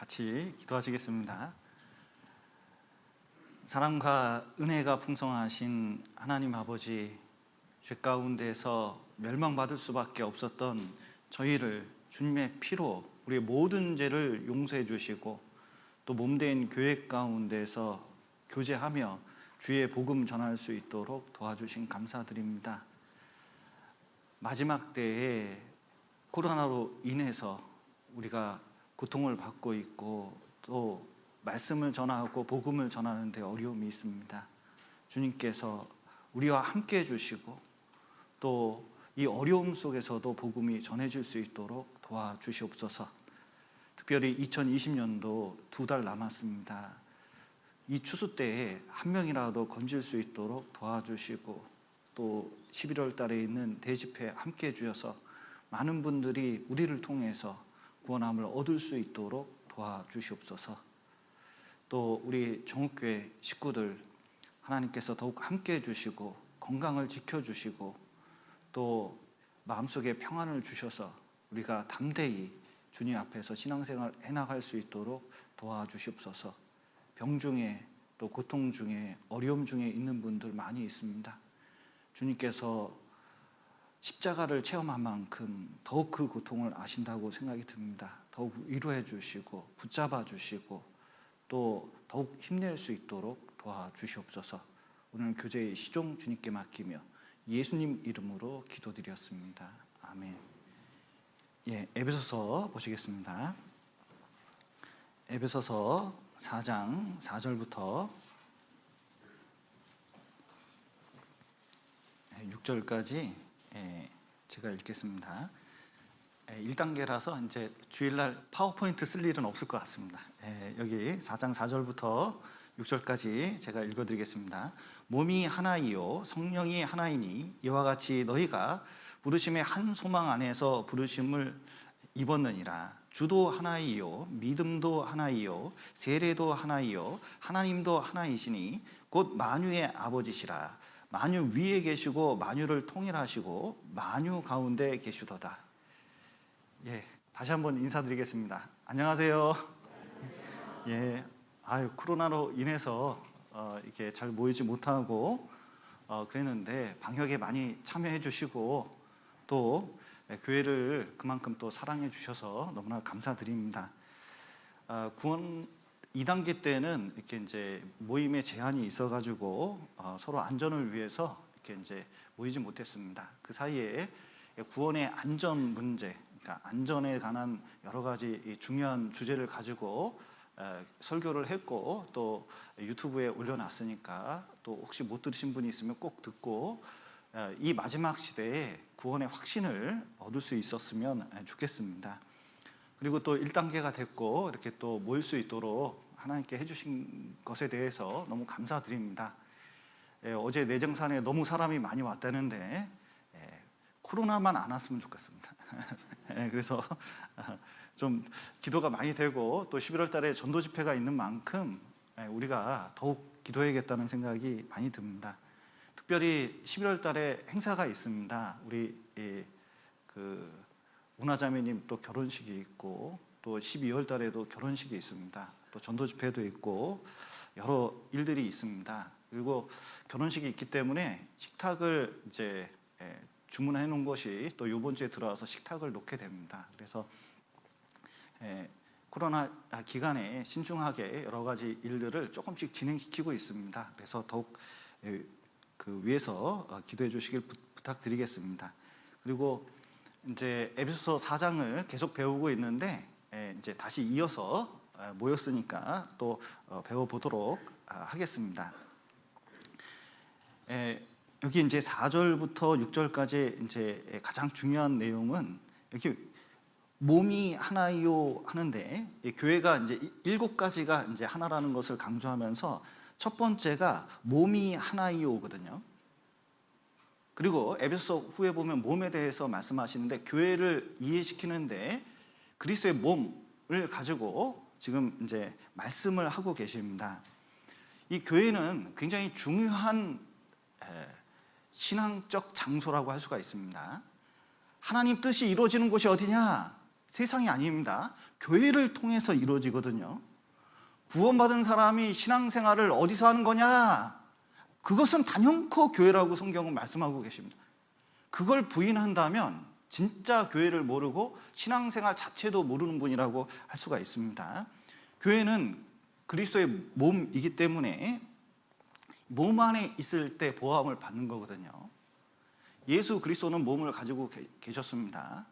같이 기도하시겠습니다. 사랑과 은혜가 풍성하신 하나님 아버지, 죄 가운데서 멸망받을 수밖에 없었던 저희를 주님의 피로 우리의 모든 죄를 용서해 주시고 또 몸된 교회 가운데서 교제하며 주의 복음 전할 수 있도록 도와주신 감사드립니다. 마지막 때에 코로나로 인해서 우리가 고통을 받고 있고 또 말씀을 전하고 복음을 전하는 데 어려움이 있습니다. 주님께서 우리와 함께 해주시고 또 이 어려움 속에서도 복음이 전해질 수 있도록 도와주시옵소서. 특별히 2020년도 2달 남았습니다. 이 추수 때에 한 명이라도 건질 수 있도록 도와주시고 또 11월 달에 있는 대집회 함께 해주셔서 많은 분들이 우리를 통해서 구원함을 얻을 수 있도록 도와주시옵소서. 또 우리 정읍교회 식구들 하나님께서 더욱 함께 해주시고 건강을 지켜주시고 또 마음속에 평안을 주셔서 우리가 담대히 주님 앞에서 신앙생활 해나갈 수 있도록 도와주시옵소서. 병 중에 또 고통 중에 어려움 중에 있는 분들 많이 있습니다. 주님께서 십자가를 체험한 만큼 더욱 그 고통을 아신다고 생각이 듭니다. 더욱 위로해 주시고 붙잡아 주시고 또 더욱 힘낼 수 있도록 도와주시옵소서. 오늘 교제의 시종 주님께 맡기며 예수님 이름으로 기도드렸습니다. 아멘. 에베소서 보시겠습니다. 에베소서 4장 4절부터 6절까지 제가 읽겠습니다. 1단계라서 이제 주일날 파워포인트 쓸 일은 없을 것 같습니다. 여기 4장 4절부터 6절까지 제가 읽어드리겠습니다. 몸이 하나이요 성령이 하나이니 이와 같이 너희가 부르심의 한 소망 안에서 부르심을 입었느니라. 주도 하나이요 믿음도 하나이요 세례도 하나이요 하나님도 하나이시니 곧 만유의 아버지시라. 만유 위에 계시고 만유를 통일하시고 만유 가운데 계시도다. 다시 한번 인사드리겠습니다. 안녕하세요. 코로나로 인해서 이렇게 잘 모이지 못하고 그랬는데 방역에 많이 참여해 주시고 또 교회를 그만큼 또 사랑해 주셔서 너무나 감사드립니다. 구원 2단계 때는 이렇게 이제 모임에 제한이 있어가지고 서로 안전을 위해서 이렇게 이제 모이지 못했습니다. 그 사이에 구원의 안전 문제, 그러니까 안전에 관한 여러 가지 중요한 주제를 가지고 설교를 했고 또 유튜브에 올려놨으니까 또 혹시 못 들으신 분이 있으면 꼭 듣고 이 마지막 시대에 구원의 확신을 얻을 수 있었으면 좋겠습니다. 그리고 또 1단계가 됐고 이렇게 또 모일 수 있도록 하나님께 해주신 것에 대해서 너무 감사드립니다. 어제 내정산에 너무 사람이 많이 왔다는데 코로나만 안 왔으면 좋겠습니다. 그래서 좀 기도가 많이 되고 또 11월 달에 전도 집회가 있는 만큼 우리가 더욱 기도해야겠다는 생각이 많이 듭니다. 특별히 11월 달에 행사가 있습니다. 우리 운하자매님 또 결혼식이 있고 또 12월 달에도 결혼식이 있습니다. 또 전도 집회도 있고 여러 일들이 있습니다. 그리고 결혼식이 있기 때문에 식탁을 이제 주문해 놓은 것이 또 이번 주에 들어와서 식탁을 놓게 됩니다. 그래서 코로나 기간에 신중하게 여러 가지 일들을 조금씩 진행시키고 있습니다. 그래서 더욱 그 위해서 기도해 주시길 부탁드리겠습니다. 그리고 이제 에베소서 4장을 계속 배우고 있는데 이제 다시 이어서 모였으니까 또 배워보도록 하겠습니다. 여기 이제 4절부터 6절까지 이제 가장 중요한 내용은 여기 몸이 하나요 하는데 교회가 이제 7가지가 이제 하나라는 것을 강조하면서 첫 번째가 몸이 하나요거든요. 그리고 에베소 후에 보면 몸에 대해서 말씀하시는데 교회를 이해시키는데 그리스도의 몸을 가지고 지금 이제 말씀을 하고 계십니다. 이 교회는 굉장히 중요한 신앙적 장소라고 할 수가 있습니다. 하나님 뜻이 이루어지는 곳이 어디냐? 세상이 아닙니다. 교회를 통해서 이루어지거든요. 구원받은 사람이 신앙생활을 어디서 하는 거냐? 그것은 단연코 교회라고 성경은 말씀하고 계십니다. 그걸 부인한다면 진짜 교회를 모르고 신앙생활 자체도 모르는 분이라고 할 수가 있습니다. 교회는 그리스도의 몸이기 때문에 몸 안에 있을 때 보호함을 받는 거거든요. 예수 그리스도는 몸을 가지고 계셨습니다.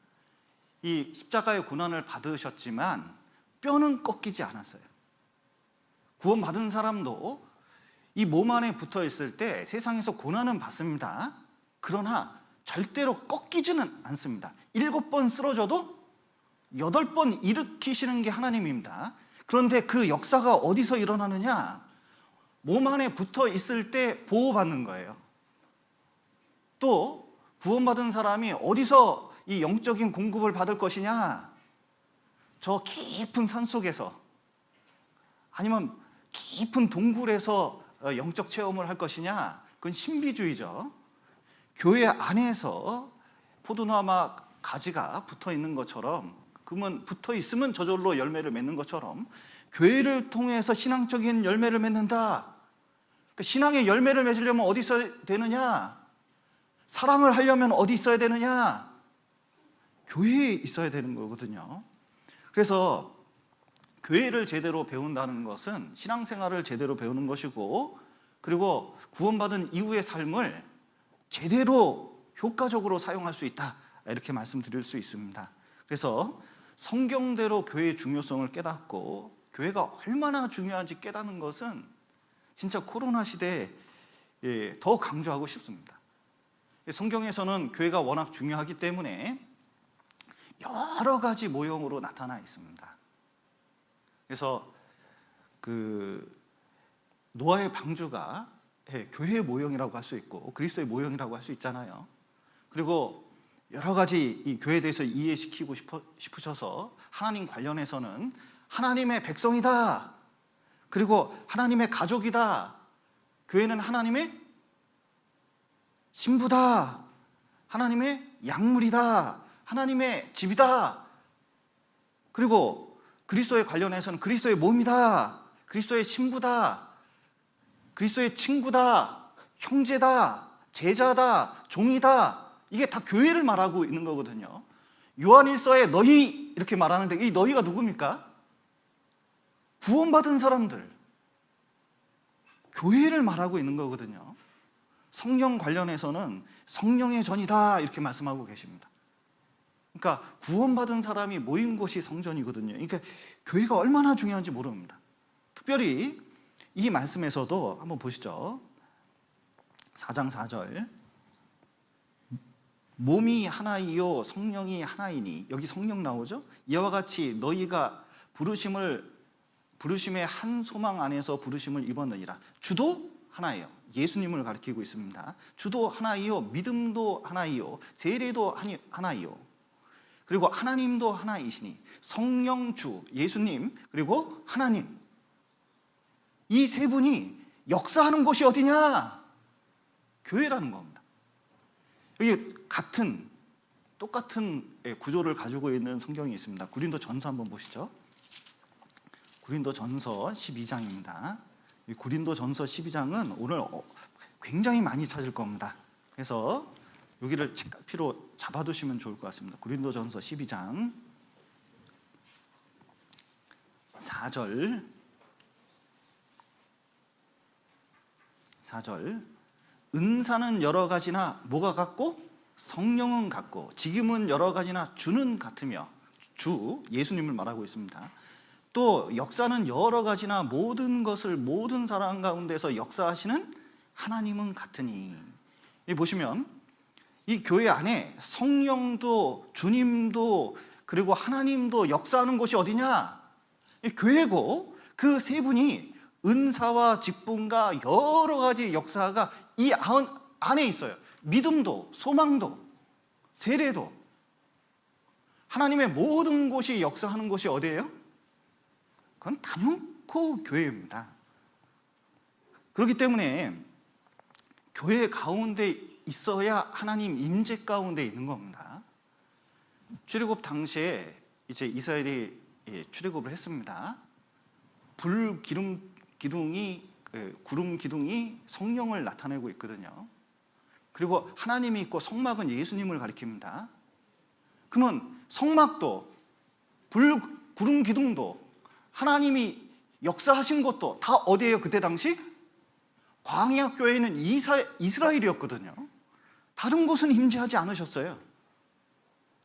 이 십자가의 고난을 받으셨지만 뼈는 꺾이지 않았어요. 구원받은 사람도 이 몸 안에 붙어 있을 때 세상에서 고난은 받습니다. 그러나 절대로 꺾이지는 않습니다. 7번 쓰러져도 8번 일으키시는 게 하나님입니다. 그런데 그 역사가 어디서 일어나느냐? 몸 안에 붙어 있을 때 보호받는 거예요. 또 구원받은 사람이 어디서 이 영적인 공급을 받을 것이냐? 저 깊은 산속에서, 아니면 깊은 동굴에서 영적 체험을 할 것이냐? 그건 신비주의죠. 교회 안에서 포도나무 가지가 붙어 있는 것처럼, 그러면 붙어 있으면 저절로 열매를 맺는 것처럼 교회를 통해서 신앙적인 열매를 맺는다. 그러니까 신앙의 열매를 맺으려면 어디 있어야 되느냐? 사랑을 하려면 어디 있어야 되느냐? 교회에 있어야 되는 거거든요. 그래서 교회를 제대로 배운다는 것은 신앙생활을 제대로 배우는 것이고, 그리고 구원받은 이후의 삶을 제대로 효과적으로 사용할 수 있다, 이렇게 말씀드릴 수 있습니다. 그래서 성경대로 교회의 중요성을 깨닫고 교회가 얼마나 중요한지 깨닫는 것은 진짜 코로나 시대에 더 강조하고 싶습니다. 성경에서는 교회가 워낙 중요하기 때문에 여러 가지 모형으로 나타나 있습니다. 그래서 노아의 방주가 교회의 모형이라고 할 수 있고 그리스도의 모형이라고 할 수 있잖아요. 그리고 여러 가지 이 교회에 대해서 이해시키고 싶으셔서 하나님 관련해서는 하나님의 백성이다, 그리고 하나님의 가족이다, 교회는 하나님의 신부다, 하나님의 약물이다, 하나님의 집이다, 그리고 그리스도에 관련해서는 그리스도의 몸이다, 그리스도의 신부다, 그리스도의 친구다, 형제다, 제자다, 종이다, 이게 다 교회를 말하고 있는 거거든요. 요한일서에 너희 이렇게 말하는데 이 너희가 누굽니까? 구원받은 사람들, 교회를 말하고 있는 거거든요. 성령 관련해서는 성령의 전이다 이렇게 말씀하고 계십니다. 그러니까 구원받은 사람이 모인 곳이 성전이거든요. 그러니까 교회가 얼마나 중요한지 모릅니다. 특별히 이 말씀에서도 한번 보시죠. 4장 4절, 몸이 하나이요 성령이 하나이니, 여기 성령 나오죠. 이와 같이 너희가 부르심의 한 소망 안에서 부르심을 입었느니라. 주도 하나예요. 예수님을 가리키고 있습니다. 주도 하나이요, 믿음도 하나이요, 세례도 하나이요, 그리고 하나님도 하나이시니, 성령, 주, 예수님, 그리고 하나님, 이 세 분이 역사하는 곳이 어디냐? 교회라는 겁니다. 여기 똑같은 구조를 가지고 있는 성경이 있습니다. 고린도전서 한번 보시죠. 고린도전서 12장입니다. 고린도전서 12장은 오늘 굉장히 많이 찾을 겁니다. 그래서 여기를 책가피로 잡아두시면 좋을 것 같습니다. 고린도전서 12장 4절, 은사는 여러 가지나 뭐가 같고 성령은 같고 직임은 여러 가지나 주는 같으며, 주 예수님을 말하고 있습니다. 또 역사는 여러 가지나 모든 것을 모든 사람 가운데서 역사하시는 하나님은 같으니. 여기 보시면 이 교회 안에 성령도 주님도 그리고 하나님도 역사하는 곳이 어디냐? 교회고, 그 세 분이 은사와 직분과 여러 가지 역사가 이 안에 있어요. 믿음도 소망도 세례도, 하나님의 모든 곳이 역사하는 곳이 어디예요? 그건 단연코 교회입니다. 그렇기 때문에 교회 가운데 있어야 하나님 임재 가운데 있는 겁니다. 출애굽 당시에 이제 이스라엘이 출애굽을 했습니다. 불 기름 기둥이 구름 기둥이 성령을 나타내고 있거든요. 그리고 하나님이 있고 성막은 예수님을 가리킵니다. 그러면 성막도 불 구름 기둥도 하나님이 역사하신 것도 다 어디예요? 그때 당시 광야 교회는 이스라엘이었거든요. 다른 곳은 임재하지 않으셨어요.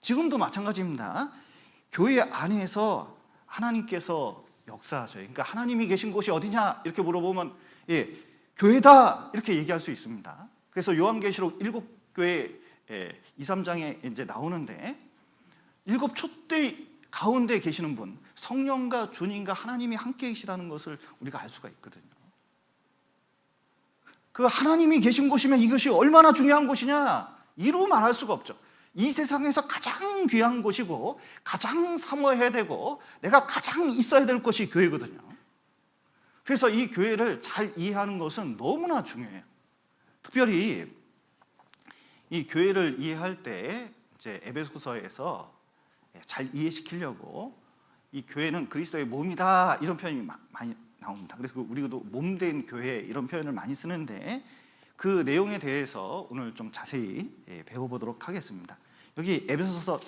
지금도 마찬가지입니다. 교회 안에서 하나님께서 역사하셔요. 그러니까 하나님이 계신 곳이 어디냐 이렇게 물어보면 교회다 이렇게 얘기할 수 있습니다. 그래서 요한계시록 7교회 2, 3장에 이제 나오는데 7 촛대 가운데 계시는 분, 성령과 주님과 하나님이 함께 계시다는 것을 우리가 알 수가 있거든요. 그 하나님이 계신 곳이면 이것이 얼마나 중요한 곳이냐 이루 말할 수가 없죠. 이 세상에서 가장 귀한 곳이고 가장 사모해야 되고 내가 가장 있어야 될 것이 교회거든요. 그래서 이 교회를 잘 이해하는 것은 너무나 중요해요. 특별히 이 교회를 이해할 때 이제 에베소서에서 잘 이해시키려고 이 교회는 그리스도의 몸이다 이런 표현이 많이 나옵니다. 그래서 우리도 몸된 교회 이런 표현을 많이 쓰는데 그 내용에 대해서 오늘 좀 자세히 배워보도록 하겠습니다. 여기 에베소서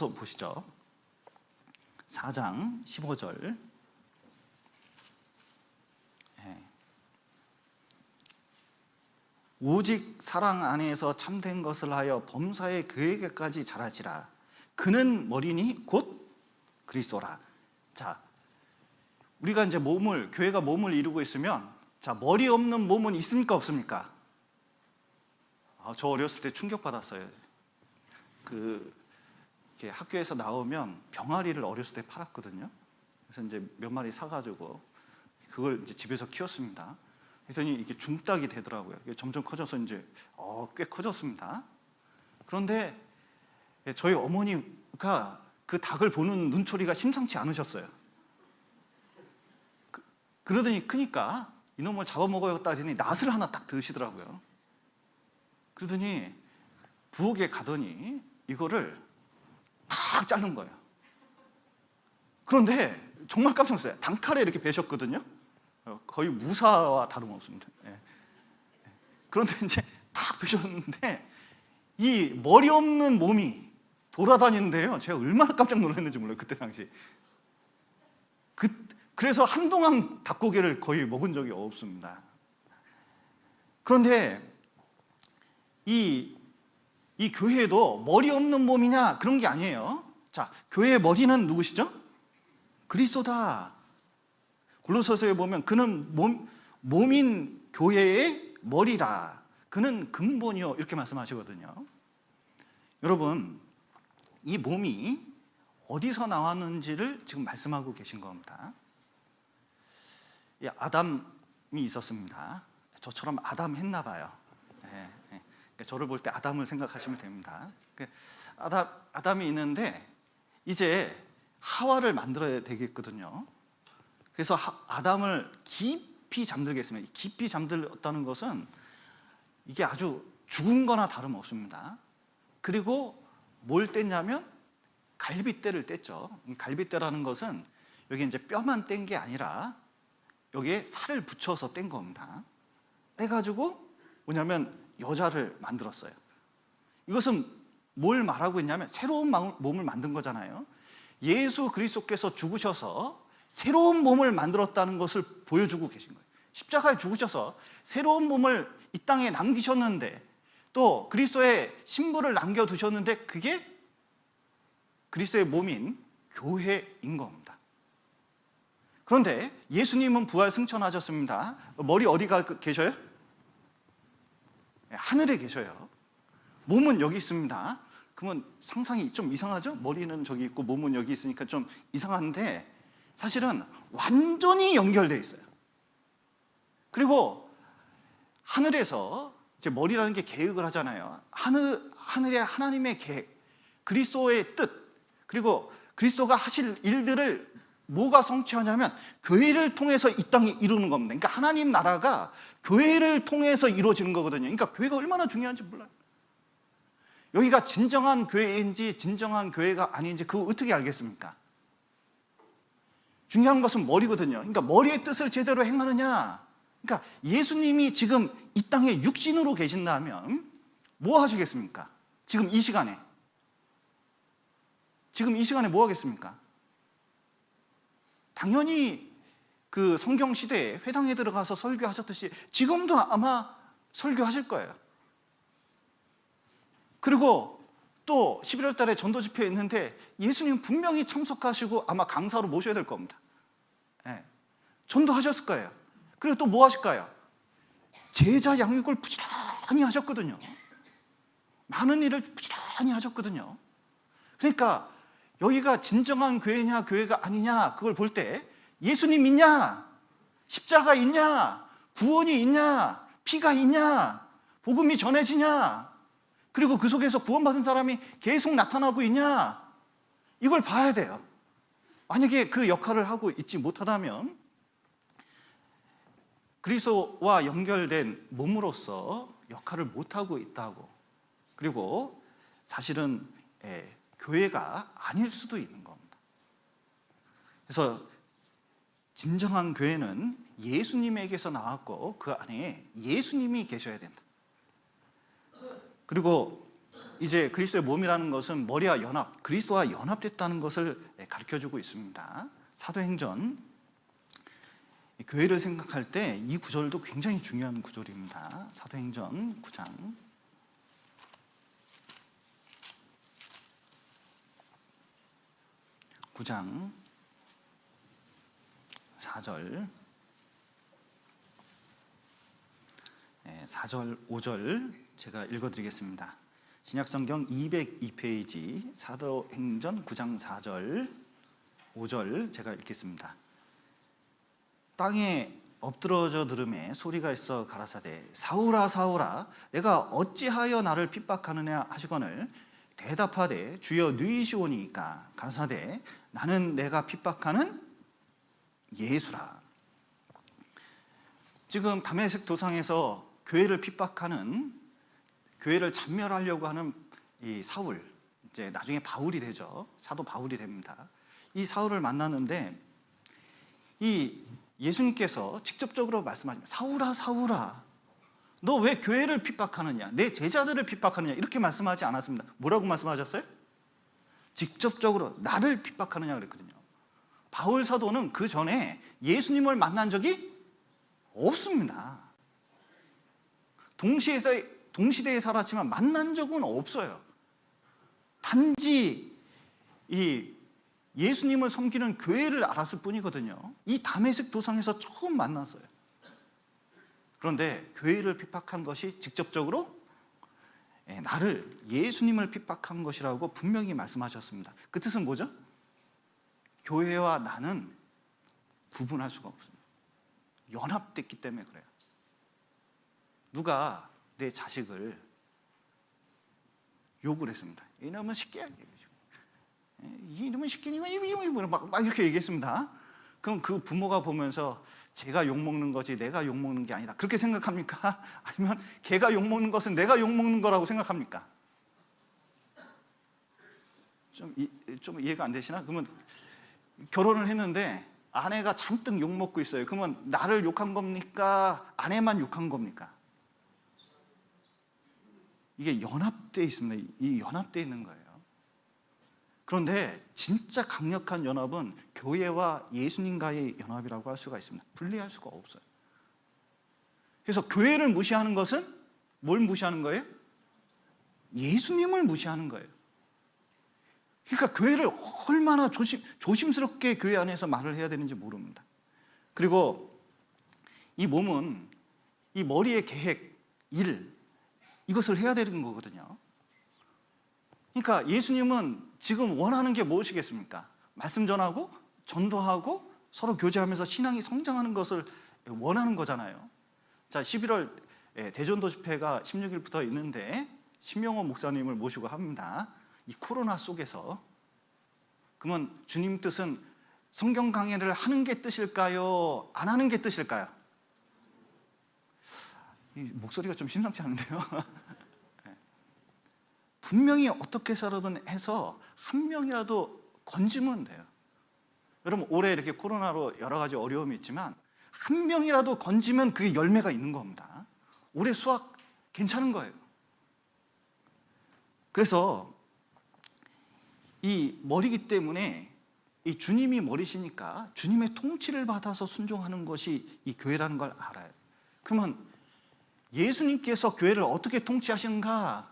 보시죠. 4장 15절. 오직 사랑 안에서 참된 것을 하여 범사에 그에게까지 자라지라. 그는 머리니 곧 그리스도라. 자, 우리가 이제 교회가 몸을 이루고 있으면, 자, 머리 없는 몸은 있습니까 없습니까? 저 어렸을 때 충격받았어요. 이렇게 학교에서 나오면 병아리를 어렸을 때 팔았거든요. 그래서 이제 몇 마리 사가지고 그걸 이제 집에서 키웠습니다. 그랬더니 이게 줌닭이 되더라고요. 점점 커져서 이제 꽤 커졌습니다. 그런데 저희 어머니가 그 닭을 보는 눈초리가 심상치 않으셨어요. 그러더니 크니까 이놈을 잡아먹어야겠다 하더니 낫을 하나 딱 드시더라고요. 그러더니 부엌에 가더니 이거를 탁 자른 거예요. 그런데 정말 깜짝 놀랐어요. 단칼에 이렇게 베셨거든요. 거의 무사와 다름없습니다. 그런데 이제 탁 베셨는데 이 머리 없는 몸이 돌아다니는데요. 제가 얼마나 깜짝 놀랐는지 몰라요. 그때 당시. 그래서 한동안 닭고기를 거의 먹은 적이 없습니다. 그런데 이 교회도 머리 없는 몸이냐 그런 게 아니에요. 자, 교회의 머리는 누구시죠? 그리스도다. 골로새서에 보면 그는 몸인 교회의 머리라. 그는 근본이요 이렇게 말씀하시거든요. 여러분, 이 몸이 어디서 나왔는지를 지금 말씀하고 계신 겁니다. 아담이 있었습니다. 저처럼 아담 했나 봐요. 저를 볼 때 아담을 생각하시면 됩니다. 아담이 있는데 이제 하와를 만들어야 되겠거든요. 그래서 아담을 깊이 잠들겠습니다. 깊이 잠들었다는 것은 이게 아주 죽은 거나 다름없습니다. 그리고 뭘 뗐냐면 갈빗대를 뗐죠. 이 갈빗대라는 것은 여기 이제 뼈만 뗀 게 아니라 여기에 살을 붙여서 뗀 겁니다. 떼가지고 뭐냐면 여자를 만들었어요. 이것은 뭘 말하고 있냐면 새로운 몸을 만든 거잖아요. 예수 그리스도께서 죽으셔서 새로운 몸을 만들었다는 것을 보여주고 계신 거예요. 십자가에 죽으셔서 새로운 몸을 이 땅에 남기셨는데 또 그리스도의 신부를 남겨두셨는데 그게 그리스도의 몸인 교회인 겁니다. 그런데 예수님은 부활 승천하셨습니다. 머리 어디가 계셔요? 하늘에 계셔요. 몸은 여기 있습니다. 그러면 상상이 좀 이상하죠? 머리는 저기 있고 몸은 여기 있으니까 좀 이상한데 사실은 완전히 연결되어 있어요. 그리고 하늘에서 이제 머리라는 게 계획을 하잖아요. 하늘에 하나님의 계획, 그리스도의 뜻, 그리고 그리스도가 하실 일들을 뭐가 성취하냐면 교회를 통해서 이 땅에 이루는 겁니다. 그러니까 하나님 나라가 교회를 통해서 이루어지는 거거든요. 그러니까 교회가 얼마나 중요한지 몰라요. 여기가 진정한 교회인지 진정한 교회가 아닌지 그거 어떻게 알겠습니까? 중요한 것은 머리거든요. 그러니까 머리의 뜻을 제대로 행하느냐. 그러니까 예수님이 지금 이 땅에 육신으로 계신다면 뭐 하시겠습니까? 지금 이 시간에 뭐 하겠습니까? 당연히 그 성경 시대에 회당에 들어가서 설교하셨듯이 지금도 아마 설교하실 거예요. 그리고 또 11월 달에 전도 집회에 있는데 예수님 분명히 참석하시고 아마 강사로 모셔야 될 겁니다. 네. 전도하셨을 거예요. 그리고 또 뭐 하실까요? 제자 양육을 부지런히 하셨거든요. 많은 일을 부지런히 하셨거든요. 그러니까 여기가 진정한 교회냐 교회가 아니냐 그걸 볼 때 예수님 있냐? 십자가 있냐? 구원이 있냐? 피가 있냐? 복음이 전해지냐? 그리고 그 속에서 구원받은 사람이 계속 나타나고 있냐? 이걸 봐야 돼요. 만약에 그 역할을 하고 있지 못하다면 그리스도와 연결된 몸으로서 역할을 못하고 있다고. 그리고 사실은 교회가 아닐 수도 있는 겁니다. 그래서 진정한 교회는 예수님에게서 나왔고 그 안에 예수님이 계셔야 된다. 그리고 이제 그리스도의 몸이라는 것은 머리와 연합, 그리스도와 연합됐다는 것을 가르쳐주고 있습니다. 사도행전 교회를 생각할 때 이 구절도 굉장히 중요한 구절입니다. 사도행전 9장 4절 4절 5절 제가 읽어드리겠습니다. 신약성경 202페이지 사도행전 9장 4절 5절 제가 읽겠습니다. 땅에 엎드러져 들음에 소리가 있어 가라사대 사울아 사울아 내가 어찌하여 나를 핍박하느냐 하시거늘 대답하되 주여 누이시오니이까 가라사대 나는 내가 핍박하는 예수라. 지금 다메섹 도상에서 교회를 핍박하는, 교회를 잔멸하려고 하는 이 사울, 이제 나중에 바울이 되죠. 사도 바울이 됩니다. 이 사울을 만나는데 이 예수님께서 직접적으로 말씀하십니다. 사울아 사울아 너 왜 교회를 핍박하느냐, 내 제자들을 핍박하느냐 이렇게 말씀하지 않았습니다. 뭐라고 말씀하셨어요? 직접적으로 나를 핍박하느냐 그랬거든요. 바울 사도는 그 전에 예수님을 만난 적이 없습니다. 동시대에 살았지만 만난 적은 없어요. 단지 이 예수님을 섬기는 교회를 알았을 뿐이거든요. 이 다메섹 도상에서 처음 만났어요. 그런데 교회를 핍박한 것이 직접적으로 나를, 예수님을 핍박한 것이라고 분명히 말씀하셨습니다. 그 뜻은 뭐죠? 교회와 나는 구분할 수가 없습니다. 연합됐기 때문에 그래요. 누가 내 자식을 욕을 했습니다. 이놈은 새끼야. 이놈은 새끼니까 막 이렇게 얘기했습니다. 그럼 그 부모가 보면서 제가 욕먹는 거지 내가 욕먹는 게 아니다 그렇게 생각합니까? 아니면 걔가 욕먹는 것은 내가 욕먹는 거라고 생각합니까? 좀 이해가 안 되시나? 그러면 결혼을 했는데 아내가 잔뜩 욕먹고 있어요. 그러면 나를 욕한 겁니까? 아내만 욕한 겁니까? 이게 연합되어 있습니다. 이 연합되어 있는 거예요. 그런데 진짜 강력한 연합은 교회와 예수님과의 연합이라고 할 수가 있습니다. 분리할 수가 없어요. 그래서 교회를 무시하는 것은 뭘 무시하는 거예요? 예수님을 무시하는 거예요. 그러니까 교회를 얼마나 조심스럽게 교회 안에서 말을 해야 되는지 모릅니다. 그리고 이 몸은 이 머리의 계획, 일, 이것을 해야 되는 거거든요. 그러니까 예수님은 지금 원하는 게 무엇이겠습니까? 말씀 전하고 전도하고 서로 교제하면서 신앙이 성장하는 것을 원하는 거잖아요. 자, 11월 대전도 집회가 16일부터 있는데 신명호 목사님을 모시고 합니다. 이 코로나 속에서. 그러면 주님 뜻은 성경 강해를 하는 게 뜻일까요? 안 하는 게 뜻일까요? 이 목소리가 좀 심상치 않은데요. 분명히 어떻게 해서든 해서 한 명이라도 건지면 돼요. 여러분 올해 이렇게 코로나로 여러 가지 어려움이 있지만 한 명이라도 건지면 그게 열매가 있는 겁니다. 올해 수학 괜찮은 거예요. 그래서 이 머리기 때문에 이 주님이 머리시니까 주님의 통치를 받아서 순종하는 것이 이 교회라는 걸 알아요. 그러면 예수님께서 교회를 어떻게 통치하시는가?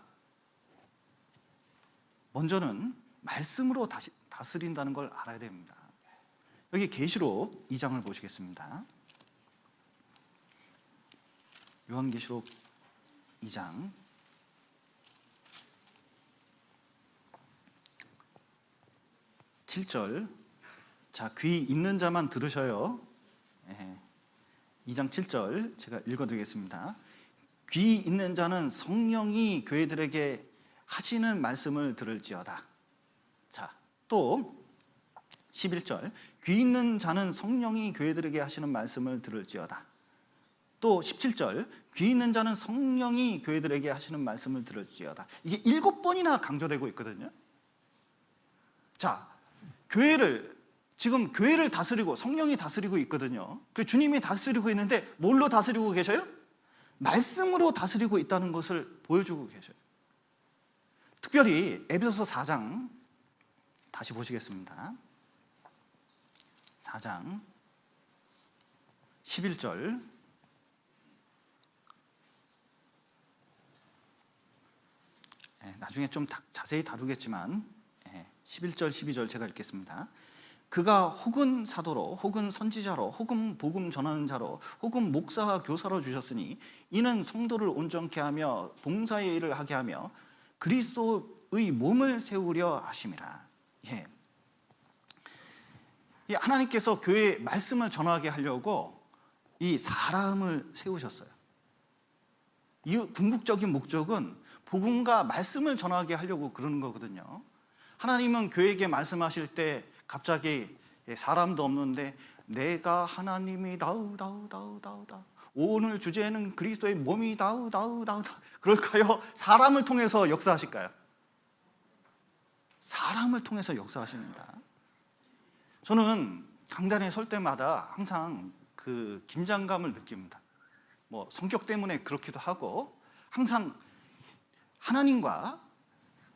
먼저는 말씀으로 다스린다는 걸 알아야 됩니다. 여기 계시록 2장을 보시겠습니다. 요한계시록 2장 7절. 자, 귀 있는 자만 들으셔요. 2장 7절 제가 읽어드리겠습니다. 귀 있는 자는 성령이 교회들에게 하시는 말씀을 들을지어다. 자, 또 11절. 귀 있는 자는 성령이 교회들에게 하시는 말씀을 들을지어다. 또 17절. 귀 있는 자는 성령이 교회들에게 하시는 말씀을 들을지어다. 이게 7번이나 강조되고 있거든요. 자, 지금 교회를 다스리고 성령이 다스리고 있거든요. 그 주님이 다스리고 있는데 뭘로 다스리고 계셔요? 말씀으로 다스리고 있다는 것을 보여주고 계셔요. 특별히 에베소서 4장 다시 보시겠습니다. 4장 11절. 나중에 좀 자세히 다루겠지만 11절 12절 제가 읽겠습니다. 그가 혹은 사도로 혹은 선지자로 혹은 복음 전하는 자로 혹은 목사와 교사로 주셨으니 이는 성도를 온전케 하며 봉사의 일을 하게 하며 그리스도의 몸을 세우려 하심이라. 이 하나님께서 교회에 말씀을 전하게 하려고 이 사람을 세우셨어요. 이 궁극적인 목적은 복음과 말씀을 전하게 하려고 그러는 거거든요. 하나님은 교회에게 말씀하실 때 갑자기 사람도 없는데 내가 하나님이다 오늘 주제는 그리스도의 몸이다 그럴까요? 사람을 통해서 역사하실까요? 사람을 통해서 역사하십니다. 저는 강단에 설 때마다 항상 그 긴장감을 느낍니다. 뭐 성격 때문에 그렇기도 하고 항상 하나님과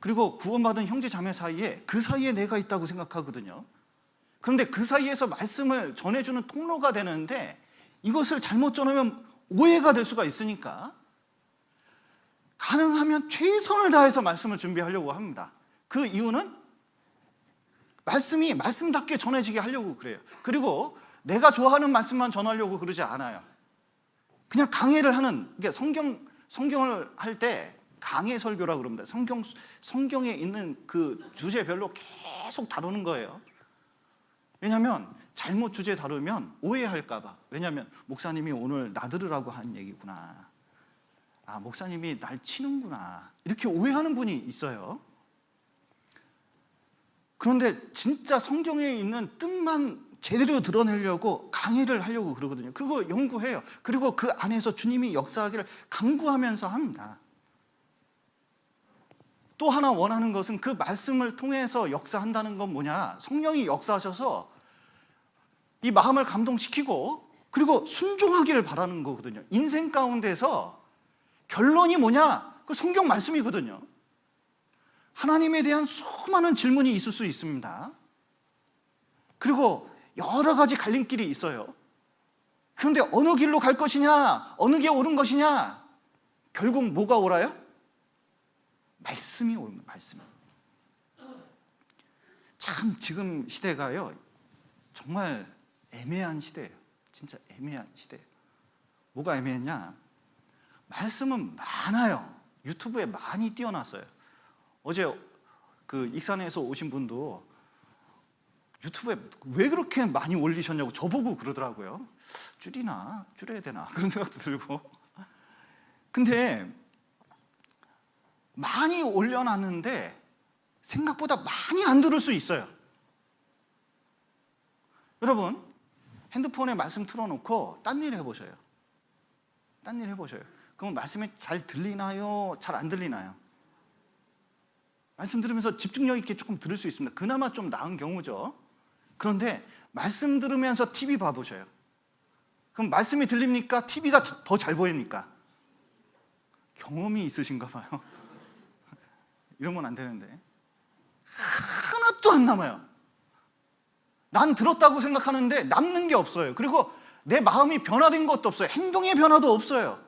그리고 구원받은 형제 자매 사이에 그 사이에 내가 있다고 생각하거든요. 그런데 그 사이에서 말씀을 전해주는 통로가 되는데 이것을 잘못 전하면 오해가 될 수가 있으니까 가능하면 최선을 다해서 말씀을 준비하려고 합니다. 그 이유는 말씀이 말씀답게 전해지게 하려고 그래요. 그리고 내가 좋아하는 말씀만 전하려고 그러지 않아요. 그냥 강해를 하는, 성경을 할 때 강해 설교라고 그럽니다. 성경에 있는 그 주제별로 계속 다루는 거예요. 왜냐하면 잘못 주제 다루면 오해할까 봐. 왜냐하면 목사님이 오늘 나들으라고 한 얘기구나. 아, 목사님이 날 치는구나. 이렇게 오해하는 분이 있어요. 그런데 진짜 성경에 있는 뜻만 제대로 드러내려고 강의를 하려고 그러거든요. 그리고 연구해요. 그리고 그 안에서 주님이 역사하기를 간구하면서 합니다. 또 하나 원하는 것은 그 말씀을 통해서 역사한다는 건 뭐냐? 성령이 역사하셔서 이 마음을 감동시키고 그리고 순종하기를 바라는 거거든요. 인생 가운데서 결론이 뭐냐? 그 성경 말씀이거든요. 하나님에 대한 수많은 질문이 있을 수 있습니다. 그리고 여러 가지 갈림길이 있어요. 그런데 어느 길로 갈 것이냐? 어느 게 옳은 것이냐? 결국 뭐가 옳아요? 말씀이 옳은 거예요. 말씀이. 참 지금 시대가요 정말 애매한 시대예요. 진짜 애매한 시대예요. 뭐가 애매했냐? 말씀은 많아요. 유튜브에 많이 띄워놨어요. 어제 그 익산에서 오신 분도 유튜브에 왜 그렇게 많이 올리셨냐고 저보고 그러더라고요. 줄여야 되나 그런 생각도 들고. 근데 많이 올려놨는데 생각보다 많이 안 들을 수 있어요. 여러분 핸드폰에 말씀 틀어놓고 딴 일 해보셔요. 딴 일 해보셔요. 그럼 말씀이 잘 들리나요? 잘 안 들리나요? 말씀 들으면서 집중력 있게 조금 들을 수 있습니다. 그나마 좀 나은 경우죠. 그런데 말씀 들으면서 TV 봐보셔요. 그럼 말씀이 들립니까? TV가 더 잘 보입니까? 경험이 있으신가 봐요. 이러면 안 되는데. 하나도 안 남아요. 난 들었다고 생각하는데 남는 게 없어요. 그리고 내 마음이 변화된 것도 없어요. 행동의 변화도 없어요.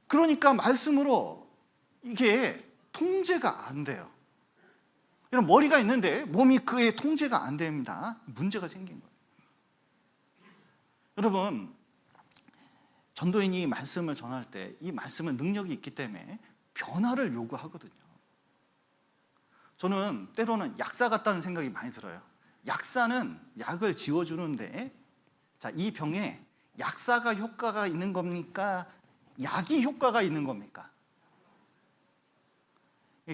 그러니까 말씀으로 이게 통제가 안 돼요. 이런 머리가 있는데 몸이 그에 통제가 안 됩니다. 문제가 생긴 거예요. 여러분, 전도인이 말씀을 전할 때 이 말씀은 능력이 있기 때문에 변화를 요구하거든요. 저는 때로는 약사 같다는 생각이 많이 들어요. 약사는 약을 지어주는데, 자, 이 병에 약사가 효과가 있는 겁니까? 약이 효과가 있는 겁니까?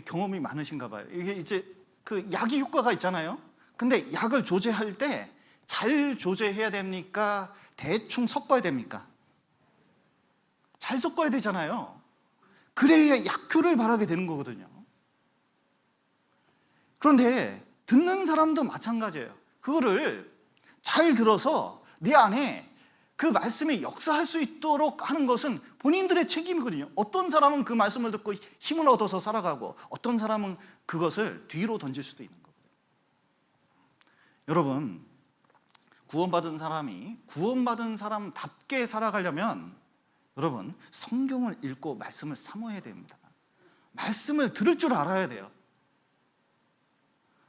경험이 많으신가 봐요. 이게 이제 그 약이 효과가 있잖아요. 근데 약을 조제할 때 잘 조제해야 됩니까? 대충 섞어야 됩니까? 잘 섞어야 되잖아요. 그래야 약효를 발하게 되는 거거든요. 그런데 듣는 사람도 마찬가지예요. 그거를 잘 들어서 내 안에 그 말씀이 역사할 수 있도록 하는 것은 본인들의 책임이거든요. 어떤 사람은 그 말씀을 듣고 힘을 얻어서 살아가고 어떤 사람은 그것을 뒤로 던질 수도 있는 거거든요. 여러분, 구원받은 사람이 구원받은 사람답게 살아가려면 여러분, 성경을 읽고 말씀을 사모해야 됩니다. 말씀을 들을 줄 알아야 돼요.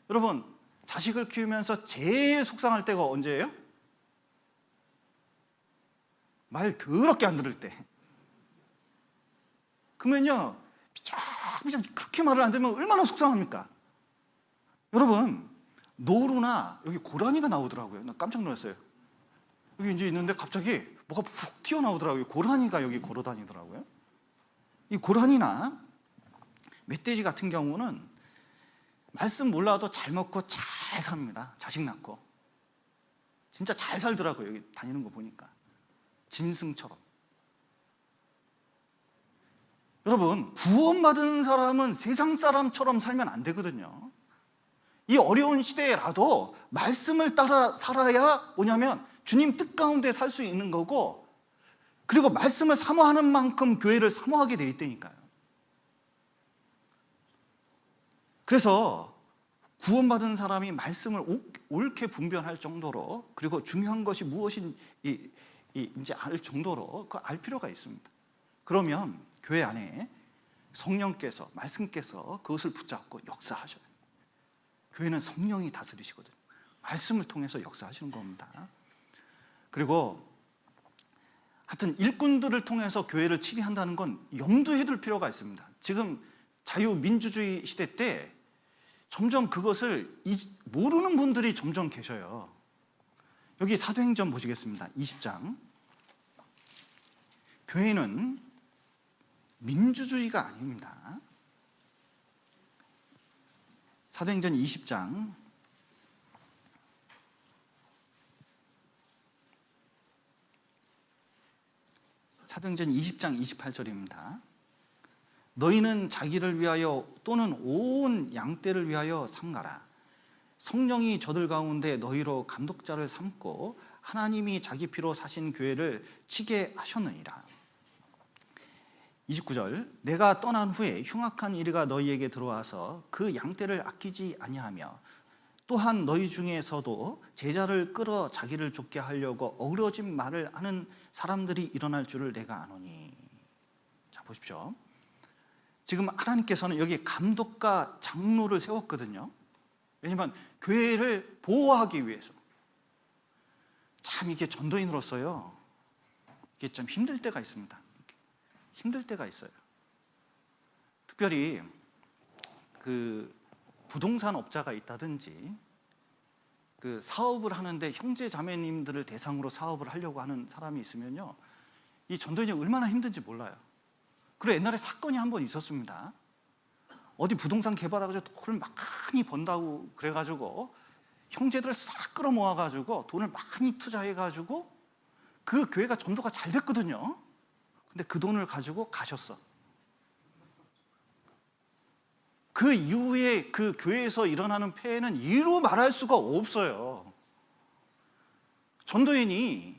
여러분, 자식을 키우면서 제일 속상할 때가 언제예요? 말 더럽게 안 들을 때. 그러면요, 비장비장 그렇게 말을 안 들으면 얼마나 속상합니까? 여러분, 노루나 여기 고라니가 나오더라고요. 나 깜짝 놀랐어요. 여기 이제 있는데 갑자기 뭐가 훅 튀어나오더라고요. 고라니가 여기 걸어다니더라고요. 이 고라니나 멧돼지 같은 경우는 말씀 몰라도 잘 먹고 잘 삽니다. 자식 낳고. 진짜 잘 살더라고요. 여기 다니는 거 보니까. 짐승처럼. 여러분, 구원받은 사람은 세상 사람처럼 살면 안 되거든요. 이 어려운 시대라도 말씀을 따라 살아야 뭐냐면 주님 뜻 가운데 살 수 있는 거고, 그리고 말씀을 사모하는 만큼 교회를 사모하게 돼 있다니까요. 그래서 구원받은 사람이 말씀을 옳게 분별할 정도로, 그리고 중요한 것이 무엇인지 이제 알 정도로 알 필요가 있습니다. 그러면 교회 안에 성령께서, 말씀께서 그것을 붙잡고 역사하셔요. 교회는 성령이 다스리시거든요. 말씀을 통해서 역사하시는 겁니다. 그리고 하여튼 일꾼들을 통해서 교회를 치리한다는 건 염두에 둘 필요가 있습니다. 지금 자유민주주의 시대 때 점점 그것을 모르는 분들이 점점 계셔요. 여기 사도행전 보시겠습니다. 20장. 교회는 민주주의가 아닙니다. 사도행전 20장 사도행전 20장 28절입니다. 너희는 자기를 위하여 또는 온 양떼를 위하여 삼가라. 성령이 저들 가운데 너희로 감독자를 삼고 하나님이 자기 피로 사신 교회를 치게 하셨느니라. 29절, 내가 떠난 후에 흉악한 이리가 너희에게 들어와서 그 양떼를 아끼지 아니하며 또한 너희 중에서도 제자를 끌어 자기를 쫓게 하려고 어그러진 말을 하는 사람들이 일어날 줄을 내가 아노니. 자, 보십시오. 지금 하나님께서는 여기 감독과 장로를 세웠거든요. 왜냐하면 교회를 보호하기 위해서. 참 이게 전도인으로서요, 이게 좀 힘들 때가 있습니다. 힘들 때가 있어요. 특별히 그 부동산 업자가 있다든지 그 사업을 하는데 형제 자매님들을 대상으로 사업을 하려고 하는 사람이 있으면요, 이 전도인이 얼마나 힘든지 몰라요. 그리고 옛날에 사건이 한 번 있었습니다. 어디 부동산 개발해가지고 돈을 많이 번다고 그래가지고 형제들을 싹 끌어모아가지고 돈을 많이 투자해가지고 그 교회가 전도가 잘 됐거든요. 근데 그 돈을 가지고 가셨어. 그 이후에 그 교회에서 일어나는 폐해는 이루 말할 수가 없어요. 전도인이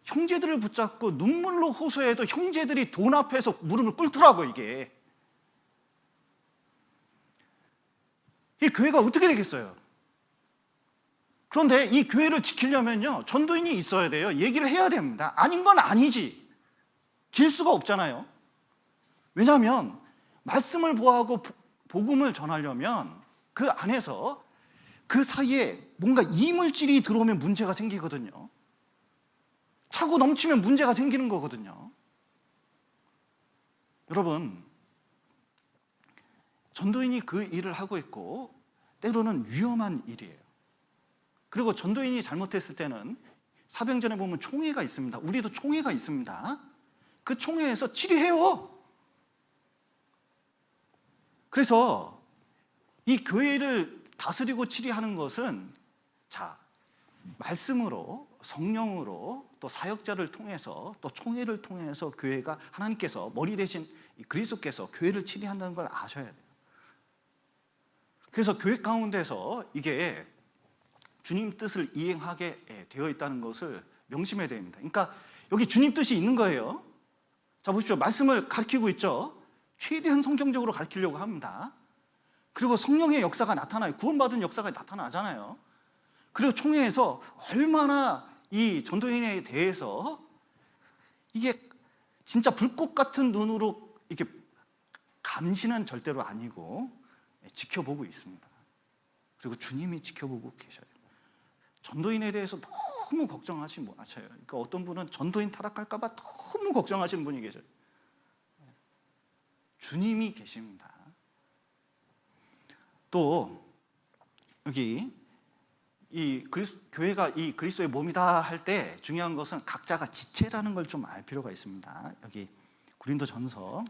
형제들을 붙잡고 눈물로 호소해도 형제들이 돈 앞에서 무릎을 꿇더라고. 이게 이 교회가 어떻게 되겠어요? 그런데 이 교회를 지키려면요, 전도인이 있어야 돼요. 얘기를 해야 됩니다. 아닌 건 아니지. 길 수가 없잖아요. 왜냐하면 말씀을 보호하고 복음을 전하려면 그 안에서 그 사이에 뭔가 이물질이 들어오면 문제가 생기거든요. 차고 넘치면 문제가 생기는 거거든요. 여러분, 전도인이 그 일을 하고 있고 때로는 위험한 일이에요. 그리고 전도인이 잘못했을 때는 사병전에 보면 총회가 있습니다. 우리도 총회가 있습니다. 그 총회에서 질의해요. 그래서 이 교회를 다스리고 치리하는 것은 말씀으로, 성령으로, 또 사역자를 통해서, 또 총회를 통해서 교회가, 하나님께서 머리 대신 그리스도께서 교회를 치리한다는 걸 아셔야 돼요. 그래서 교회 가운데서 이게 주님 뜻을 이행하게 되어 있다는 것을 명심해야 됩니다. 그러니까 여기 주님 뜻이 있는 거예요. 자, 보십시오. 말씀을 가르치고 있죠. 최대한 성경적으로 가르치려고 합니다. 그리고 성령의 역사가 나타나요. 구원받은 역사가 나타나잖아요. 그리고 총회에서 얼마나 이 전도인에 대해서 이게 진짜 불꽃 같은 눈으로 이렇게 감시는 절대로 아니고 지켜보고 있습니다. 그리고 주님이 지켜보고 계셔요. 전도인에 대해서 너무 걱정하시지 마셔요. 그러니까 어떤 분은 전도인 타락할까 봐 너무 걱정하시는 분이 계셔요. 주님이 계십니다. 또 여기 교회가 이 그리스도의 몸이다 할 때 중요한 것은 각자가 지체라는 걸 좀 알 필요가 있습니다. 여기 고린도전서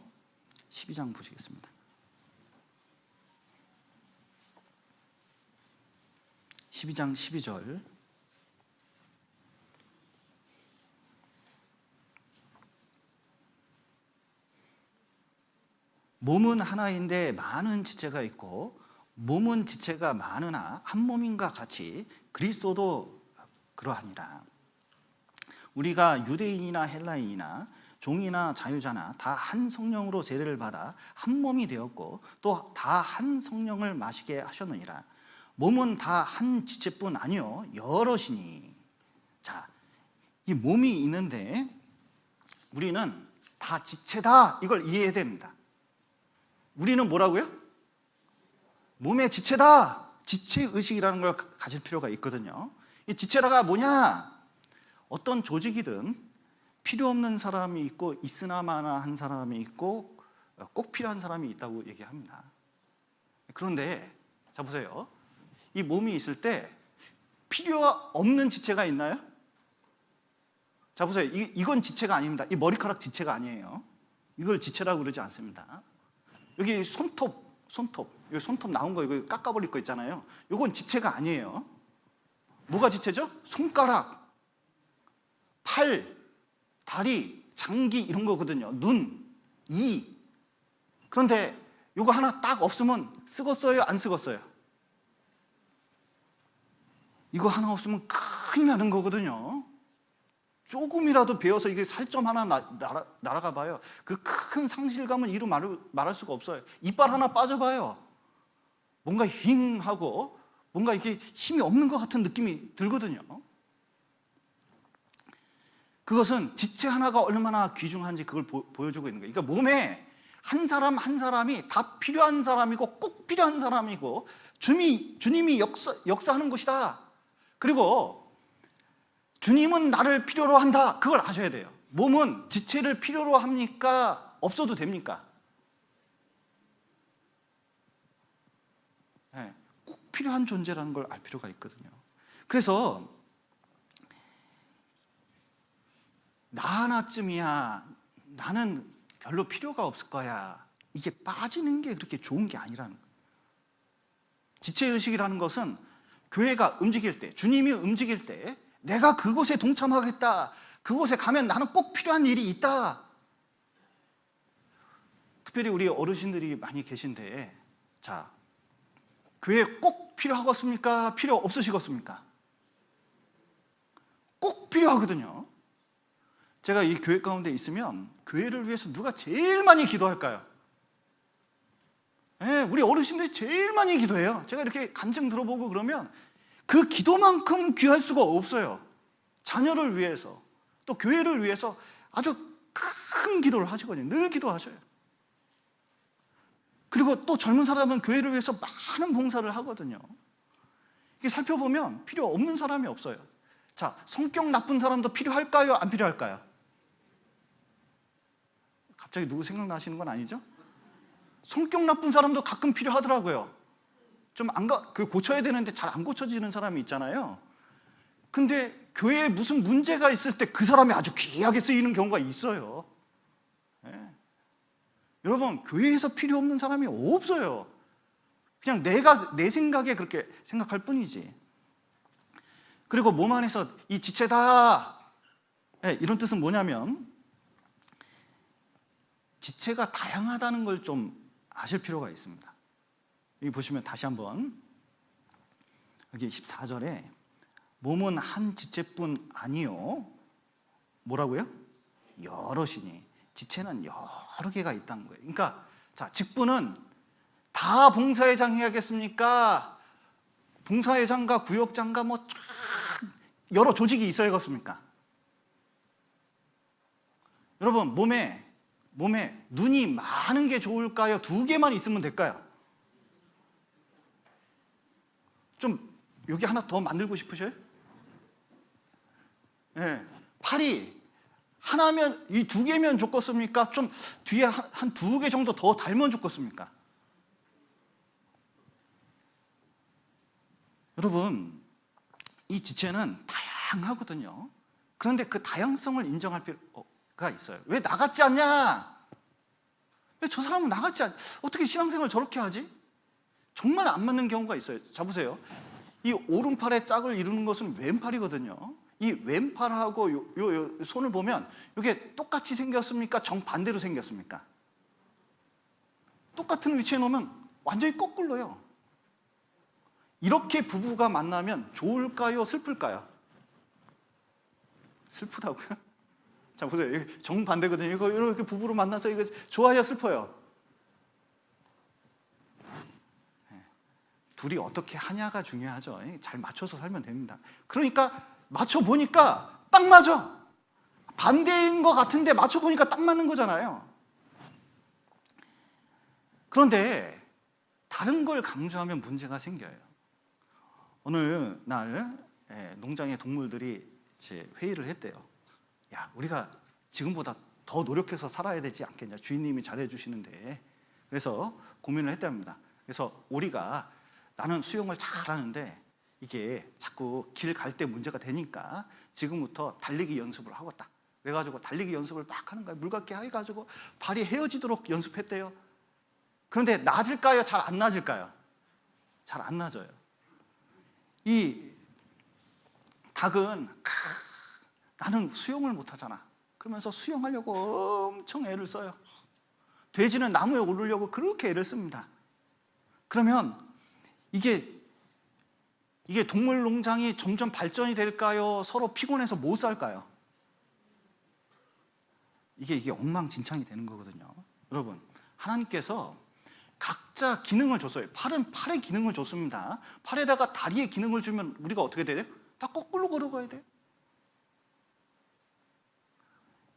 12장 보시겠습니다. 12장 12절. 몸은 하나인데 많은 지체가 있고 몸은 지체가 많으나 한 몸인가 같이 그리스도도 그러하니라. 우리가 유대인이나 헬라인이나 종이나 자유자나 다 한 성령으로 세례를 받아 한 몸이 되었고 또 다 한 성령을 마시게 하셨느니라. 몸은 다 한 지체뿐 아니요 여럿이니. 자, 이 몸이 있는데 우리는 다 지체다, 이걸 이해해야 됩니다. 우리는 뭐라고요? 몸의 지체다. 지체의식이라는 걸 가질 필요가 있거든요. 이 지체라가 뭐냐? 어떤 조직이든 필요 없는 사람이 있고 있으나마나 한 사람이 있고 꼭 필요한 사람이 있다고 얘기합니다. 그런데 자 보세요. 이 몸이 있을 때 필요 없는 지체가 있나요? 자 보세요. 이건 지체가 아닙니다. 이 머리카락 지체가 아니에요. 이걸 지체라고 그러지 않습니다. 여기 손톱 여기 손톱 나온 거 이거 깎아버릴 거 있잖아요. 이건 지체가 아니에요. 뭐가 지체죠? 손가락, 팔, 다리, 장기 이런 거거든요. 눈, 이. 그런데 이거 하나 딱 없으면 쓰겄어요? 안 쓰겄어요? 이거 하나 없으면 큰일 나는 거거든요. 조금이라도 베어서 이게 살점 하나 날아가 봐요. 그 큰 상실감은 이루 말할 수가 없어요. 이빨 하나 빠져봐요. 뭔가 힝하고 뭔가 이렇게 힘이 없는 것 같은 느낌이 들거든요. 그것은 지체 하나가 얼마나 귀중한지 그걸 보여주고 있는 거예요. 그러니까 몸에 한 사람 한 사람이 다 필요한 사람이고 꼭 필요한 사람이고 주님이 역사하는 것이다. 그리고 주님은 나를 필요로 한다. 그걸 아셔야 돼요. 몸은 지체를 필요로 합니까? 없어도 됩니까? 네, 꼭 필요한 존재라는 걸 알 필요가 있거든요. 그래서 나 하나쯤이야, 나는 별로 필요가 없을 거야, 이게 빠지는 게 그렇게 좋은 게 아니라는 거예요. 지체의식이라는 것은 교회가 움직일 때, 주님이 움직일 때 내가 그곳에 동참하겠다, 그곳에 가면 나는 꼭 필요한 일이 있다. 특별히 우리 어르신들이 많이 계신데 자, 교회 꼭 필요하겠습니까? 필요 없으시겠습니까? 꼭 필요하거든요. 제가 이 교회 가운데 있으면 교회를 위해서 누가 제일 많이 기도할까요? 네, 우리 어르신들이 제일 많이 기도해요. 제가 이렇게 간증 들어보고 그러면 그 기도만큼 귀할 수가 없어요. 자녀를 위해서, 또 교회를 위해서 아주 큰 기도를 하시거든요. 늘 기도하셔요. 그리고 또 젊은 사람은 교회를 위해서 많은 봉사를 하거든요. 이게 살펴보면 필요 없는 사람이 없어요. 자, 성격 나쁜 사람도 필요할까요? 안 필요할까요? 갑자기 누구 생각나시는 건 아니죠? 성격 나쁜 사람도 가끔 필요하더라고요. 좀 고쳐야 되는데 잘 안 고쳐지는 사람이 있잖아요. 근데 교회에 무슨 문제가 있을 때 그 사람이 아주 귀하게 쓰이는 경우가 있어요. 네. 여러분, 교회에서 필요 없는 사람이 없어요. 그냥 내 생각에 그렇게 생각할 뿐이지. 그리고 몸 안에서 이 지체다, 네, 이런 뜻은 뭐냐면 지체가 다양하다는 걸 좀 아실 필요가 있습니다. 여기 보시면 다시 한번 여기 14절에 몸은 한 지체뿐 아니요. 뭐라고요? 여럿이니. 지체는 여러 개가 있다는 거예요. 그러니까 자, 직분은 다 봉사회장 해야겠습니까? 봉사회장과 구역장과 뭐 쫙 여러 조직이 있어야겠습니까? 여러분, 몸에 눈이 많은 게 좋을까요? 2개만 있으면 될까요? 좀 여기 하나 더 만들고 싶으셔요? 네. 팔이 하나면, 이 2개면 좋겠습니까? 좀 뒤에 한 2개 정도 더 달면 좋겠습니까? 여러분, 이 지체는 다양하거든요. 그런데 그 다양성을 인정할 필요가 있어요. 왜 나 같지 않냐? 왜 저 사람은 나 같지 않냐? 어떻게 신앙생활 저렇게 하지? 정말 안 맞는 경우가 있어요. 자, 보세요. 이 오른팔의 짝을 이루는 것은 왼팔이거든요. 이 왼팔하고 요 손을 보면 이게 똑같이 생겼습니까? 정반대로 생겼습니까? 똑같은 위치에 놓으면 완전히 거꾸로요. 이렇게 부부가 만나면 좋을까요? 슬플까요? 슬프다고요? 자, 보세요. 정반대거든요. 이거 이렇게 부부로 만나서 이거 좋아요, 슬퍼요? 네. 둘이 어떻게 하냐가 중요하죠. 잘 맞춰서 살면 됩니다. 그러니까 맞춰보니까 딱 맞아. 반대인 것 같은데 맞춰보니까 딱 맞는 거잖아요. 그런데 다른 걸 강조하면 문제가 생겨요. 어느 날 농장의 동물들이 이제 회의를 했대요. 야, 우리가 지금보다 더 노력해서 살아야 되지 않겠냐. 주인님이 잘해 주시는데. 그래서 고민을 했답니다. 그래서 오리가 나는 수영을 잘하는데 이게 자꾸 길 갈 때 문제가 되니까 지금부터 달리기 연습을 하겠다. 그래가지고 달리기 연습을 막 하는 거예요. 물갈기 해가지고 발이 헤어지도록 연습했대요. 그런데 낮을까요? 잘 안 낮을까요? 잘 안 낮아요. 이 닭은 나는 수영을 못하잖아. 그러면서 수영하려고 엄청 애를 써요. 돼지는 나무에 오르려고 그렇게 애를 씁니다. 그러면 이게 동물 농장이 점점 발전이 될까요? 서로 피곤해서 못 살까요? 이게 엉망진창이 되는 거거든요. 여러분, 하나님께서 각자 기능을 줬어요. 팔은 팔의 기능을 줬습니다. 팔에다가 다리의 기능을 주면 우리가 어떻게 돼요? 다 거꾸로 걸어가야 돼요.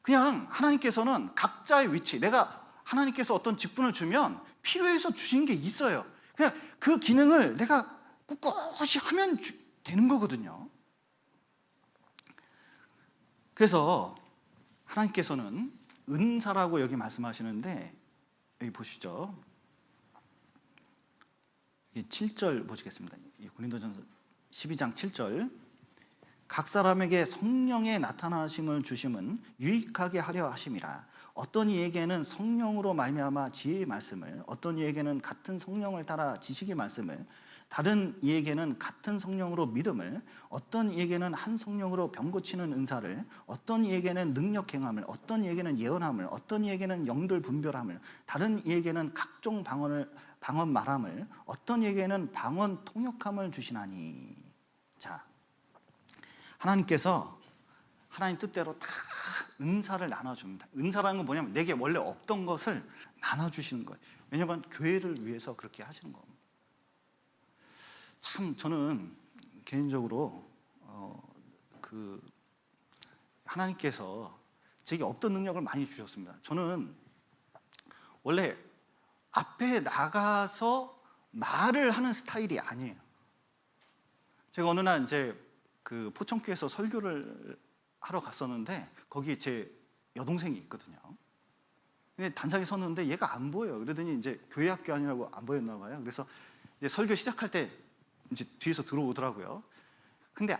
그냥 하나님께서는 각자의 위치, 내가 하나님께서 어떤 직분을 주면 필요해서 주신 게 있어요. 그냥 그 기능을 내가 꿋꿋이 하면 되는 거거든요. 그래서 하나님께서는 은사라고 여기 말씀하시는데, 여기 보시죠. 7절 보시겠습니다. 고린도전서 12장 7절. 각 사람에게 성령의 나타나심을 주심은 유익하게 하려 하심이라. 어떤 이에게는 성령으로 말미암아 지혜의 말씀을, 어떤 이에게는 같은 성령을 따라 지식의 말씀을, 다른 이에게는 같은 성령으로 믿음을, 어떤 이에게는 한 성령으로 병 고치는 은사를, 어떤 이에게는 능력 행함을, 어떤 이에게는 예언함을, 어떤 이에게는 영들 분별함을, 다른 이에게는 각종 방언 말함을, 어떤 이에게는 방언 통역함을 주시나니. 자, 하나님께서 하나님 뜻대로 다 은사를 나눠줍니다. 은사라는 건 뭐냐면 내게 원래 없던 것을 나눠주시는 거예요. 왜냐하면 교회를 위해서 그렇게 하시는 겁니다. 참 저는 개인적으로 하나님께서 제게 없던 능력을 많이 주셨습니다. 저는 원래 앞에 나가서 말을 하는 스타일이 아니에요. 제가 어느 날 이제 그 포천교에서 설교를 하러 갔었는데 거기 제 여동생이 있거든요. 근데 단상에 섰는데 얘가 안 보여요. 그러더니 이제 교회 학교 아니라고 안 보였나 봐요. 그래서 이제 설교 시작할 때 이제 뒤에서 들어오더라고요. 근데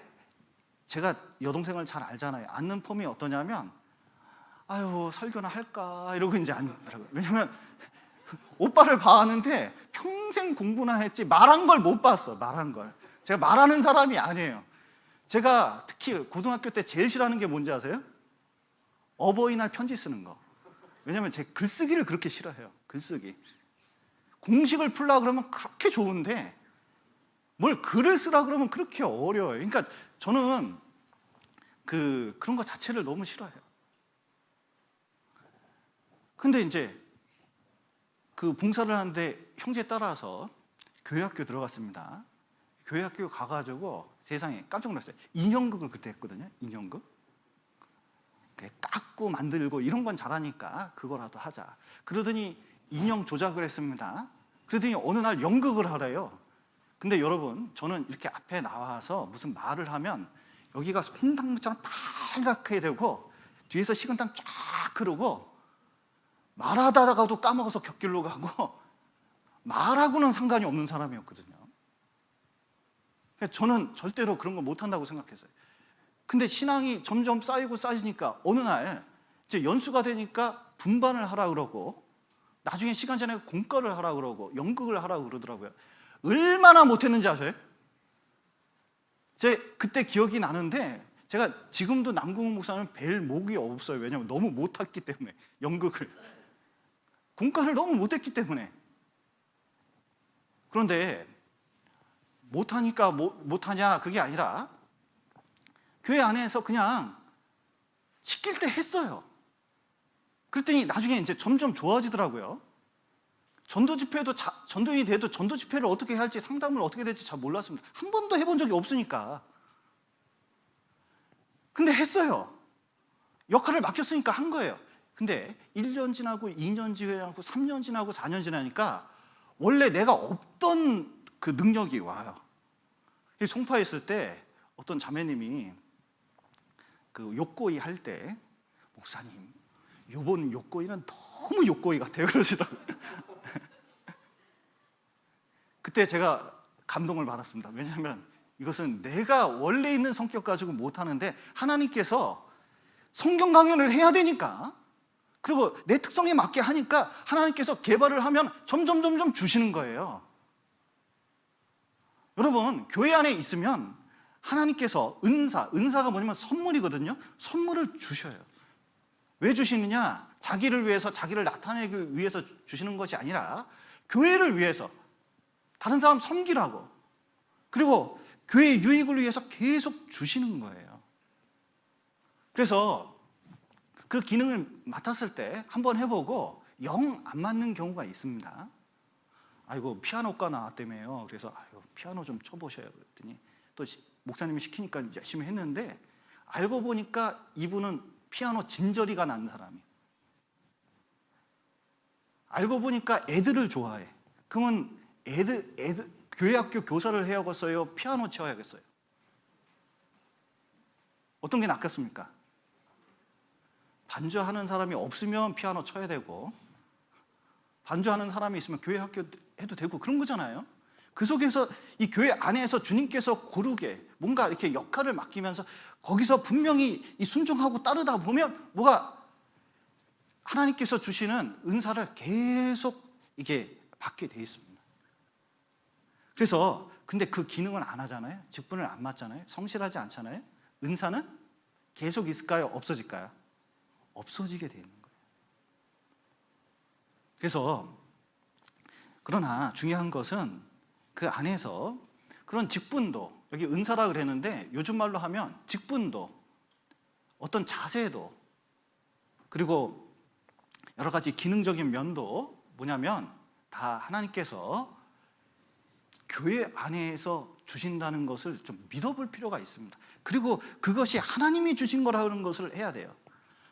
제가 여동생을 잘 알잖아요. 앉는 폼이 어떠냐면 아유 설교나 할까 이러고 이제 앉더라고요. 왜냐면 오빠를 봐왔는데 평생 공부나 했지 말한 걸 못 봤어. 말한 걸. 제가 말하는 사람이 아니에요. 제가 특히 고등학교 때 제일 싫어하는 게 뭔지 아세요? 어버이날 편지 쓰는 거. 왜냐면 제 글쓰기를 그렇게 싫어해요. 글쓰기. 공식을 풀려고 그러면 그렇게 좋은데 뭘 글을 쓰라 그러면 그렇게 어려워요. 그러니까 저는 그런 거 자체를 너무 싫어해요. 근데 이제 그 봉사를 하는데 형제 따라서 교회 학교 들어갔습니다. 교회 학교 가가지고 세상에 깜짝 놀랐어요. 인형극을 그때 했거든요. 인형극. 깎고 만들고 이런 건 잘하니까 그거라도 하자. 그러더니 인형 조작을 했습니다. 그러더니 어느 날 연극을 하래요. 근데 여러분 저는 이렇게 앞에 나와서 무슨 말을 하면 여기가 콩당처럼 빨갛게 되고 뒤에서 식은땀 쫙 흐르고 말하다가도 까먹어서 곁길로 가고 말하고는 상관이 없는 사람이었거든요. 저는 절대로 그런 거 못한다고 생각했어요. 근데 신앙이 점점 쌓이고 쌓이니까 어느 날 이제 연수가 되니까 분반을 하라 그러고 나중에 시간 지나고 공과를 하라 그러고 연극을 하라 그러더라고요. 얼마나 못했는지 아세요? 제 그때 기억이 나는데 제가 지금도 남궁훈 목사는 뵐 목이 없어요. 왜냐하면 너무 못했기 때문에 연극을 공과를 너무 못했기 때문에. 그런데 못하니까 못하냐 그게 아니라 교회 안에서 그냥 시킬 때 했어요. 그랬더니 나중에 이제 점점 좋아지더라고요. 전도 집회도 전도인이 돼도 전도 집회를 어떻게 할지 상담을 어떻게 될지 잘 몰랐습니다. 한 번도 해본 적이 없으니까. 근데 했어요. 역할을 맡겼으니까 한 거예요. 근데 1년 지나고 2년 지나고 3년 지나고 4년 지나니까 원래 내가 없던 그 능력이 와요. 송파에 있을 때 어떤 자매님이 그 욕고이 할 때 목사님 이번 욕고이는 너무 욕고이 같아요 그러시더라고요. 그때 제가 감동을 받았습니다. 왜냐하면 이것은 내가 원래 있는 성격 가지고 못하는데 하나님께서 성경 강연을 해야 되니까 그리고 내 특성에 맞게 하니까 하나님께서 개발을 하면 점점 주시는 거예요. 여러분 교회 안에 있으면 하나님께서 은사가 뭐냐면 선물이거든요. 선물을 주셔요. 왜 주시느냐? 자기를 위해서 자기를 나타내기 위해서 주시는 것이 아니라 교회를 위해서 다른 사람 섬기라고 그리고 교회의 유익을 위해서 계속 주시는 거예요. 그래서 그 기능을 맡았을 때 한번 해보고 영 안 맞는 경우가 있습니다. 아이고 피아노과 나왔다며요. 그래서 아이고 피아노 좀 쳐보셔요. 그랬더니 또 목사님이 시키니까 열심히 했는데 알고 보니까 이분은 피아노 진저리가 난 사람이에요. 알고 보니까 애들을 좋아해. 그러면 애들 교회 학교 교사를 해야겠어요? 피아노 치워야겠어요? 어떤 게 낫겠습니까? 반주하는 사람이 없으면 피아노 쳐야 되고 반주하는 사람이 있으면 교회 학교 해도 되고 그런 거잖아요. 그 속에서 이 교회 안에서 주님께서 고르게 뭔가 이렇게 역할을 맡기면서 거기서 분명히 이 순종하고 따르다 보면 뭐가 하나님께서 주시는 은사를 계속 이게 받게 돼 있습니다. 그래서 근데 그 기능을 안 하잖아요. 직분을 안 맡잖아요. 성실하지 않잖아요. 은사는 계속 있을까요? 없어질까요? 없어지게 돼 있는 거예요. 그래서 그러나 중요한 것은 그 안에서 그런 직분도, 여기 은사라 그랬는데 요즘 말로 하면 직분도, 어떤 자세도, 그리고 여러 가지 기능적인 면도 뭐냐면 다 하나님께서 교회 안에서 주신다는 것을 좀 믿어볼 필요가 있습니다. 그리고 그것이 하나님이 주신 거라는 것을 해야 돼요.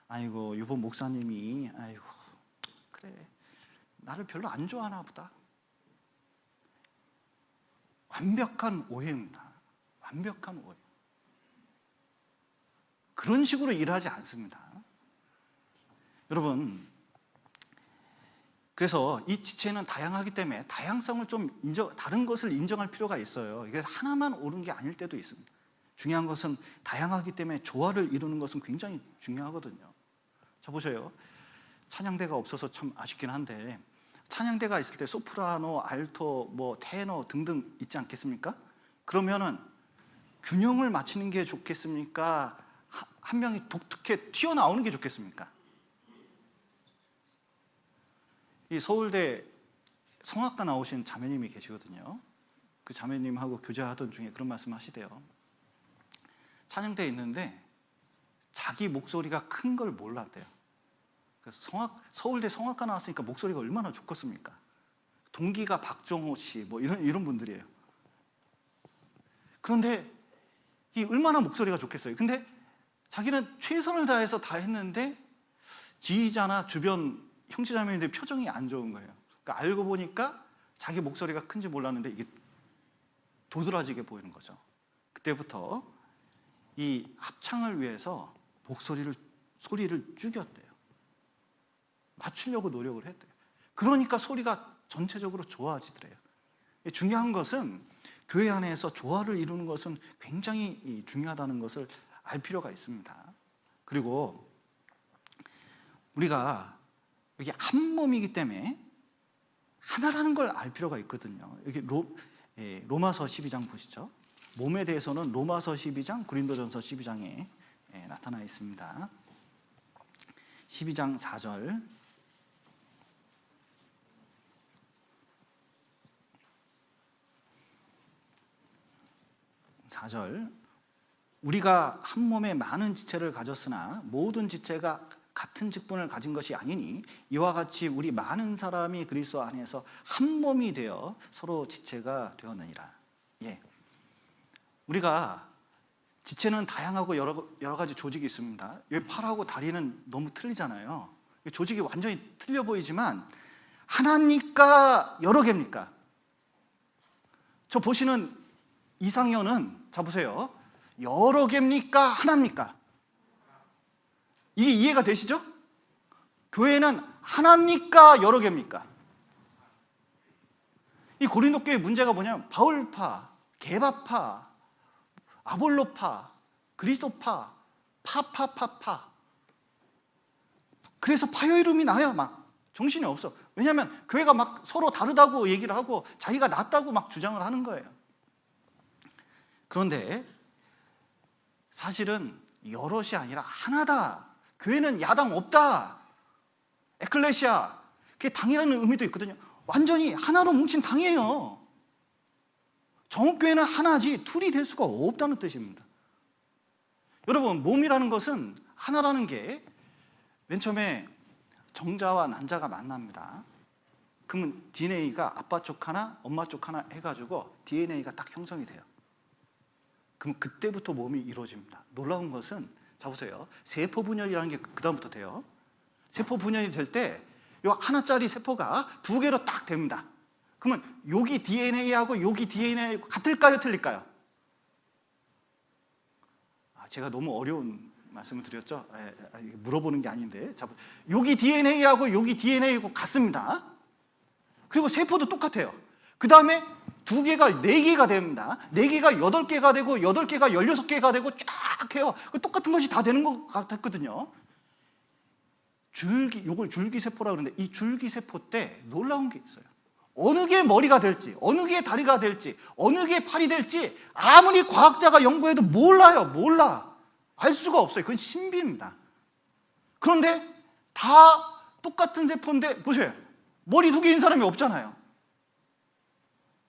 아이고, 이번 목사님이 아이고 그래 나를 별로 안 좋아하나 보다. 완벽한 오해입니다. 완벽한 오해. 그런 식으로 일하지 않습니다. 여러분, 그래서 이 지체는 다양하기 때문에 다양성을 좀 다른 것을 인정할 필요가 있어요. 그래서 하나만 옳은 게 아닐 때도 있습니다. 중요한 것은 다양하기 때문에 조화를 이루는 것은 굉장히 중요하거든요. 자, 보세요. 찬양대가 없어서 참 아쉽긴 한데, 찬양대가 있을 때 소프라노, 알토, 테너 등등 있지 않겠습니까? 그러면은 균형을 맞추는 게 좋겠습니까? 한 명이 독특해 튀어나오는 게 좋겠습니까? 이 서울대 성악과 나오신 자매님이 계시거든요. 그 자매님하고 교제하던 중에 그런 말씀 하시대요. 찬양대에 있는데 자기 목소리가 큰 걸 몰랐대요. 그래서 서울대 성악과 나왔으니까 목소리가 얼마나 좋겠습니까? 동기가 박정호 씨 이런 분들이에요. 그런데 이 얼마나 목소리가 좋겠어요. 근데 자기는 최선을 다해서 다 했는데 지휘자나 주변 형제자매님들 표정이 안 좋은 거예요. 그러니까 알고 보니까 자기 목소리가 큰지 몰랐는데 이게 도드라지게 보이는 거죠. 그때부터 이 합창을 위해서 소리를 죽였대요. 맞추려고 노력을 했대요. 그러니까 소리가 전체적으로 좋아지더래요. 중요한 것은 교회 안에서 조화를 이루는 것은 굉장히 중요하다는 것을 알 필요가 있습니다. 그리고 우리가 여기 한 몸이기 때문에 하나라는 걸 알 필요가 있거든요. 여기 로마서 12장 보시죠. 몸에 대해서는 로마서 12장, 고린도전서 12장에 나타나 있습니다. 12장 4절. 우리가 한 몸에 많은 지체를 가졌으나 모든 지체가 같은 직분을 가진 것이 아니니 이와 같이 우리 많은 사람이 그리스도 안에서 한 몸이 되어 서로 지체가 되었느니라. 예. 우리가 지체는 다양하고 여러 가지 조직이 있습니다. 여기 팔하고 다리는 너무 틀리잖아요. 조직이 완전히 틀려 보이지만 하나입니까? 여러 개입니까? 저 보시는 이상현은 자 보세요. 여러 개입니까? 하나입니까? 이게 이해가 되시죠? 교회는 하나입니까? 여러 개입니까? 이 고린도 교회 문제가 뭐냐면 바울파, 게바파, 아볼로파, 그리스도파, 파파파파. 그래서 파열음이 나요. 막 정신이 없어. 왜냐하면 교회가 막 서로 다르다고 얘기를 하고 자기가 낫다고 막 주장을 하는 거예요. 그런데 사실은 여럿이 아니라 하나다. 교회는 야당 없다. 에클레시아. 그게 당이라는 의미도 있거든요. 완전히 하나로 뭉친 당이에요. 정옥교회는 하나지 둘이 될 수가 없다는 뜻입니다. 여러분, 몸이라는 것은 하나라는 게 맨 처음에 정자와 난자가 만납니다. 그러면 DNA가 아빠 쪽 하나, 엄마 쪽 하나 해가지고 DNA가 딱 형성이 돼요. 그럼 그때부터 몸이 이루어집니다. 놀라운 것은 자 보세요. 세포 분열이라는 게 그다음부터 돼요. 세포 분열이 될 때 요 하나짜리 세포가 두 개로 딱 됩니다. 그러면 여기 DNA하고 여기 DNA 같을까요? 틀릴까요? 제가 너무 어려운 말씀을 드렸죠? 물어보는 게 아닌데. 자, 여기 DNA하고 여기 DNA하고 같습니다. 그리고 세포도 똑같아요. 그 다음에 두 개가 네 개가 됩니다. 네 개가 8개가 되고 8개가 16개가 되고 쫙 해요. 똑같은 것이 다 되는 것 같았거든요. 이걸 줄기세포라고 그러는데 이 줄기세포 때 놀라운 게 있어요. 어느 게 머리가 될지, 어느 게 다리가 될지, 어느 게 팔이 될지 아무리 과학자가 연구해도 몰라요. 몰라. 알 수가 없어요. 그건 신비입니다. 그런데 다 똑같은 세포인데 보세요. 머리 두 개인 사람이 없잖아요.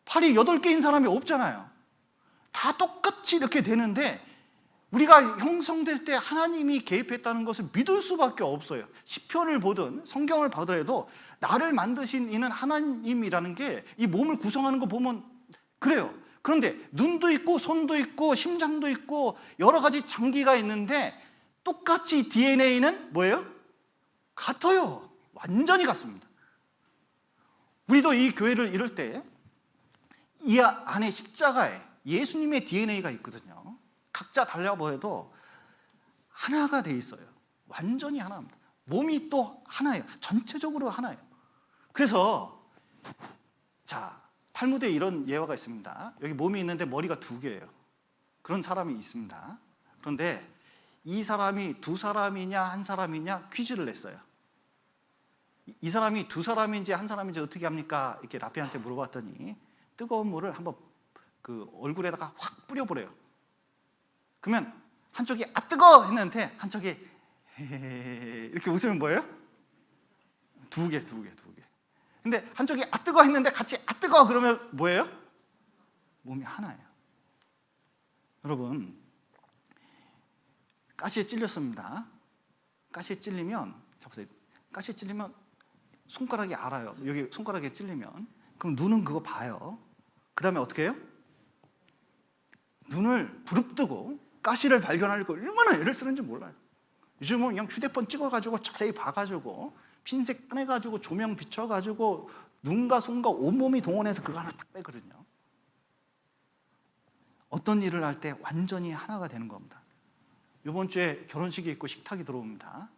팔이 8개인 사람이 없잖아요. 다 똑같이 이렇게 되는데 우리가 형성될 때 하나님이 개입했다는 것을 믿을 수밖에 없어요. 시편을 보든 성경을 보더라도 나를 만드신 이는 하나님이라는 게 이 몸을 구성하는 거 보면 그래요. 그런데 눈도 있고 손도 있고 심장도 있고 여러 가지 장기가 있는데 똑같이 DNA는 뭐예요? 같아요. 완전히 같습니다. 우리도 이 교회를 이룰 때 이 안에 십자가에 예수님의 DNA가 있거든요. 각자 달라 보여도 하나가 돼 있어요. 완전히 하나입니다. 몸이 또 하나예요. 전체적으로 하나예요. 그래서 자, 탈무드에 이런 예화가 있습니다. 여기 몸이 있는데 머리가 2개예요. 그런 사람이 있습니다. 그런데 이 사람이 2사람이냐 1사람이냐 퀴즈를 냈어요. 이 사람이 2사람인지 1사람인지 어떻게 합니까? 이렇게 라피한테 물어봤더니 뜨거운 물을 한번 그 얼굴에다가 확 뿌려보래요. 그러면 한쪽이 아 뜨거! 했는데 한쪽이 이렇게 웃으면 뭐예요? 2개. 근데 한쪽이 아 뜨거! 했는데 같이 아 뜨거! 그러면 뭐예요? 몸이 하나예요. 여러분, 가시에 찔렸습니다. 가시에 찔리면, 잡으세요. 가시에 찔리면 손가락이 알아요. 여기 손가락에 찔리면. 그럼 눈은 그거 봐요. 그 다음에 어떻게 해요? 눈을 부릅뜨고 가시를 발견하려고 얼마나 애를 쓰는지 몰라요. 요즘은 그냥 휴대폰 찍어가지고 자세히 봐가지고 핀색 꺼내가지고 조명 비춰가지고 눈과 손과 온몸이 동원해서 그거 하나 딱 빼거든요. 어떤 일을 할 때 완전히 하나가 되는 겁니다. 이번 주에 결혼식이 있고 식탁이 들어옵니다.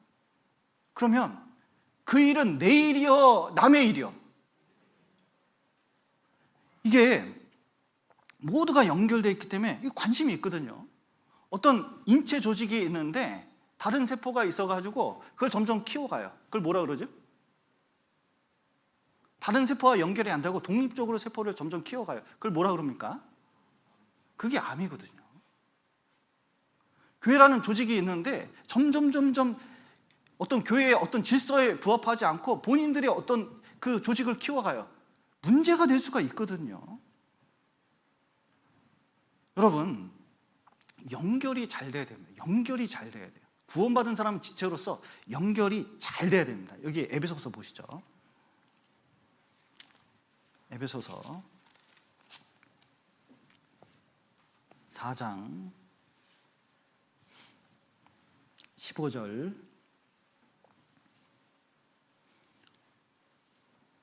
그러면 그 일은 내 일이요, 남의 일이요. 이게 모두가 연결되어 있기 때문에 관심이 있거든요. 어떤 인체 조직이 있는데 다른 세포가 있어가지고 그걸 점점 키워가요. 그걸 뭐라 그러죠? 다른 세포와 연결이 안 되고 독립적으로 세포를 점점 키워가요. 그걸 뭐라 그럽니까? 그게 암이거든요. 교회라는 조직이 있는데 점점 어떤 교회의 어떤 질서에 부합하지 않고 본인들의 어떤 그 조직을 키워가요. 문제가 될 수가 있거든요. 여러분, 연결이 잘 돼야 됩니다. 연결이 잘 돼야 돼요. 구원받은 사람 지체로서 연결이 잘 돼야 됩니다. 여기 에베소서 보시죠. 에베소서 4장 15절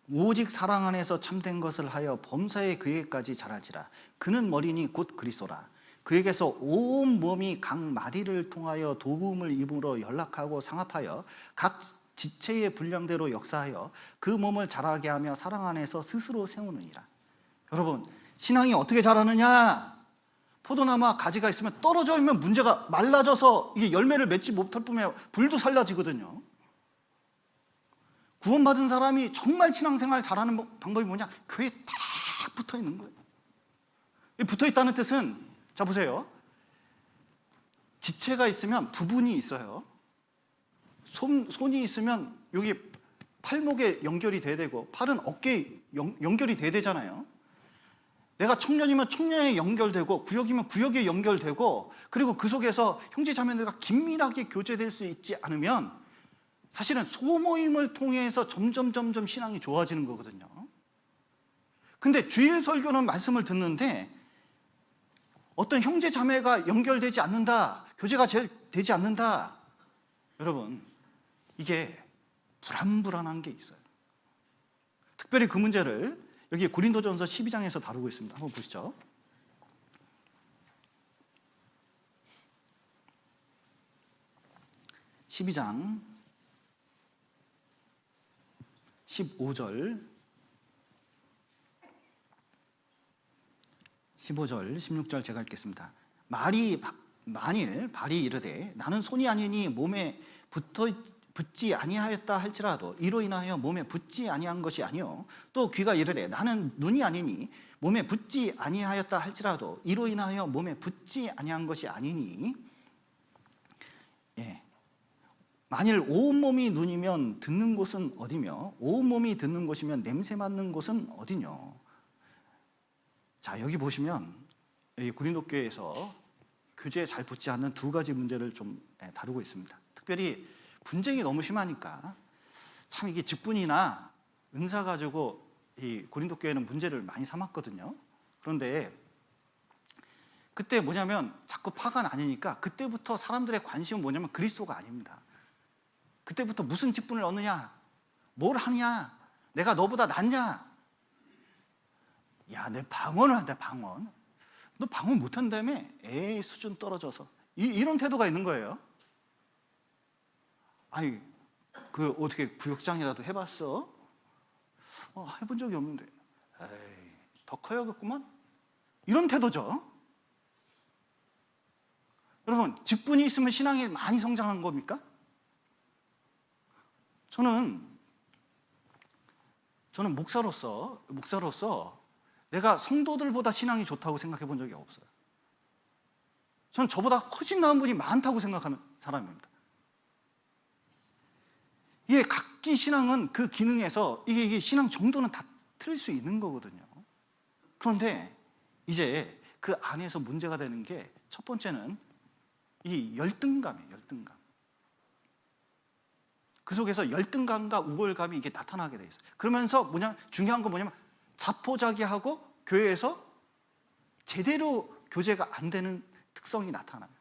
오직 사랑 안에서 참된 것을 하여 범사의 그에게까지 자랄지라. 그는 머리니 곧 그리스도라. 그에게서 온 몸이 각 마디를 통하여 도움을 입으로 연락하고 상합하여 각 지체의 분량대로 역사하여 그 몸을 자라게 하며 사랑 안에서 스스로 세우느니라. 여러분, 신앙이 어떻게 자라느냐? 포도나무와 가지가 있으면 떨어져 있으면 문제가 말라져서 이게 열매를 맺지 못할 뿐만 아니라 불도 살라지거든요. 구원받은 사람이 정말 신앙생활 잘하는 방법이 뭐냐? 교회에 딱 붙어 있는 거예요. 붙어 있다는 뜻은, 자 보세요. 지체가 있으면 부분이 있어요. 손이 있으면 여기 팔목에 연결이 돼야 되고 팔은 어깨에 연결이 돼야 되잖아요. 내가 청년이면 청년에 연결되고 구역이면 구역에 연결되고 그리고 그 속에서 형제 자매들과 긴밀하게 교제될 수 있지 않으면 사실은 소모임을 통해서 점점 신앙이 좋아지는 거거든요. 근데 주일 설교는 말씀을 듣는데 어떤 형제 자매가 연결되지 않는다, 교제가 잘 되지 않는다. 여러분, 이게 불안한 게 있어요. 특별히 그 문제를 여기 고린도전서 12장에서 다루고 있습니다. 한번 보시죠. (12장) 15절 16절 제가 읽겠습니다. 만일 발이 이르되 나는 손이 아니니 몸에 붙지 아니하였다 할지라도 이로 인하여 몸에 붙지 아니한 것이 아니요 또 귀가 이르되 나는 눈이 아니니 몸에 붙지 아니하였다 할지라도 이로 인하여 몸에 붙지 아니한 것이 아니니 만일 온몸이 눈이면 듣는 곳은 어디며 온몸이 듣는 곳이면 냄새 맡는 곳은 어디뇨? 자, 여기 보시면 이 고린도 교회에서 교제에 잘 붙지 않는 두 가지 문제를 좀 다루고 있습니다. 특별히 분쟁이 너무 심하니까 참 이게 직분이나 은사 가지고 이 고린도 교회는 문제를 많이 삼았거든요. 그런데 그때 뭐냐면 자꾸 파가 나뉘니까 그때부터 사람들의 관심은 뭐냐면 그리스도가 아닙니다. 그때부터 무슨 직분을 얻느냐, 뭘 하느냐, 내가 너보다 낫냐. 야, 내 방언을 한다, 방언. 너 방언 못한다며? 에이, 수준 떨어져서. 이런 태도가 있는 거예요. 아니, 그 어떻게 구역장이라도 해봤어? 해본 적이 없는데. 에이, 더 커야겠구만. 이런 태도죠. 여러분, 직분이 있으면 신앙이 많이 성장한 겁니까? 저는 목사로서 내가 성도들보다 신앙이 좋다고 생각해 본 적이 없어요. 저는 저보다 훨씬 나은 분이 많다고 생각하는 사람입니다. 이게 각기 신앙은 그 기능에서 이게 신앙 정도는 다 틀릴 수 있는 거거든요. 그런데 이제 그 안에서 문제가 되는 게 첫 번째는 이 열등감이에요. 열등감. 그 속에서 열등감과 우월감이 이게 나타나게 돼 있어요. 그러면서 중요한 건 뭐냐면 자포자기하고 교회에서 제대로 교제가 안 되는 특성이 나타나요.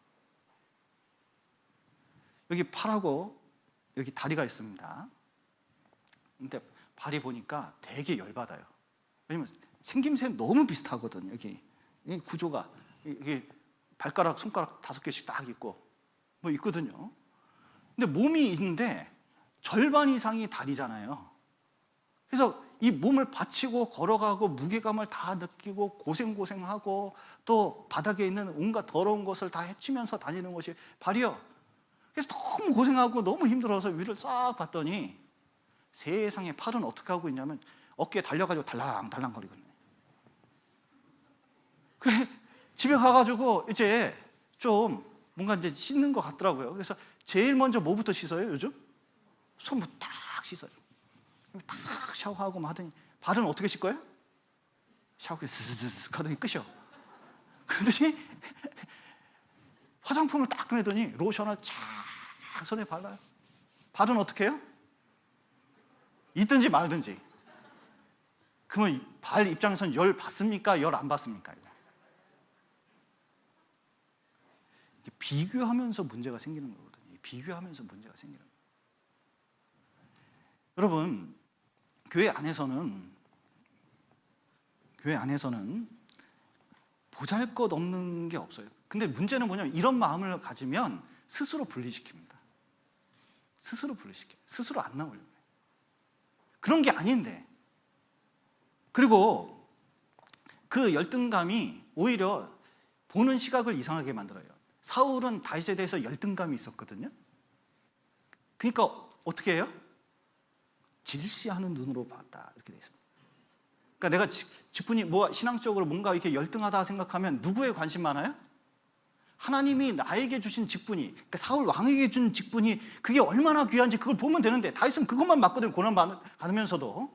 여기 팔하고 여기 다리가 있습니다. 근데 발이 보니까 되게 열받아요. 왜냐면 생김새 너무 비슷하거든요. 여기 이 구조가 이게 발가락, 손가락 5개씩 딱 있고 뭐 있거든요. 근데 몸이 있는데 절반 이상이 다리잖아요. 그래서 이 몸을 받치고 걸어가고 무게감을 다 느끼고 고생하고 또 바닥에 있는 온갖 더러운 것을 다 헤치면서 다니는 것이 발이요. 그래서 너무 고생하고 너무 힘들어서 위를 싹 봤더니 세상에 팔은 어떻게 하고 있냐면 어깨에 달려가지고 달랑달랑 거리거든요. 그래 집에 가가지고 이제 좀 뭔가 이제 씻는 것 같더라고요. 그래서 제일 먼저 뭐부터 씻어요 요즘? 손부터 딱 씻어요. 딱 샤워하고 하더니 발은 어떻게 씻고요? 샤워기 스스스 하더니 끝이요. 그러더니 화장품을 딱 꺼내더니 로션을 쫙 손에 발라요. 발은 어떻게 해요? 있든지 말든지. 그러면 발 입장에서는 열 받습니까? 열 안 받습니까? 비교하면서 문제가 생기는 거거든요. 비교하면서 문제가 생기는 거예요. 여러분, 교회 안에서는 보잘것 없는 게 없어요. 근데 문제는 뭐냐면 이런 마음을 가지면 스스로 분리시킵니다. 스스로 안 나오려고 해요. 그런 게 아닌데. 그리고 그 열등감이 오히려 보는 시각을 이상하게 만들어요. 사울은 다윗에 대해서 열등감이 있었거든요. 그러니까 어떻게 해요? 질시하는 눈으로 봤다 이렇게 돼 있습니다. 그러니까 내가 직분이 신앙적으로 뭔가 이렇게 열등하다 생각하면 누구에 관심 많아요? 하나님이 나에게 주신 직분이, 그러니까 사울 왕에게 준 직분이 그게 얼마나 귀한지 그걸 보면 되는데 다윗은 그것만 맞거든요. 고난 받으면서도.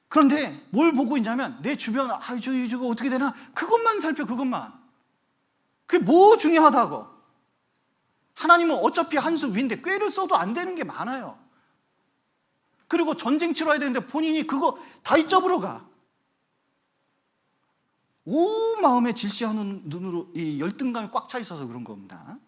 그런데 뭘 보고 있냐면 내 주변 저거 어떻게 되나 그것만 살펴. 그것만. 그게 뭐 중요하다고. 하나님은 어차피 한 수 위인데 꾀를 써도 안 되는 게 많아요. 그리고 전쟁 치러야 되는데 본인이 그거 다윗 잡으러 가. 온 마음에 질시하는 눈으로 이 열등감이 꽉 차 있어서 그런 겁니다.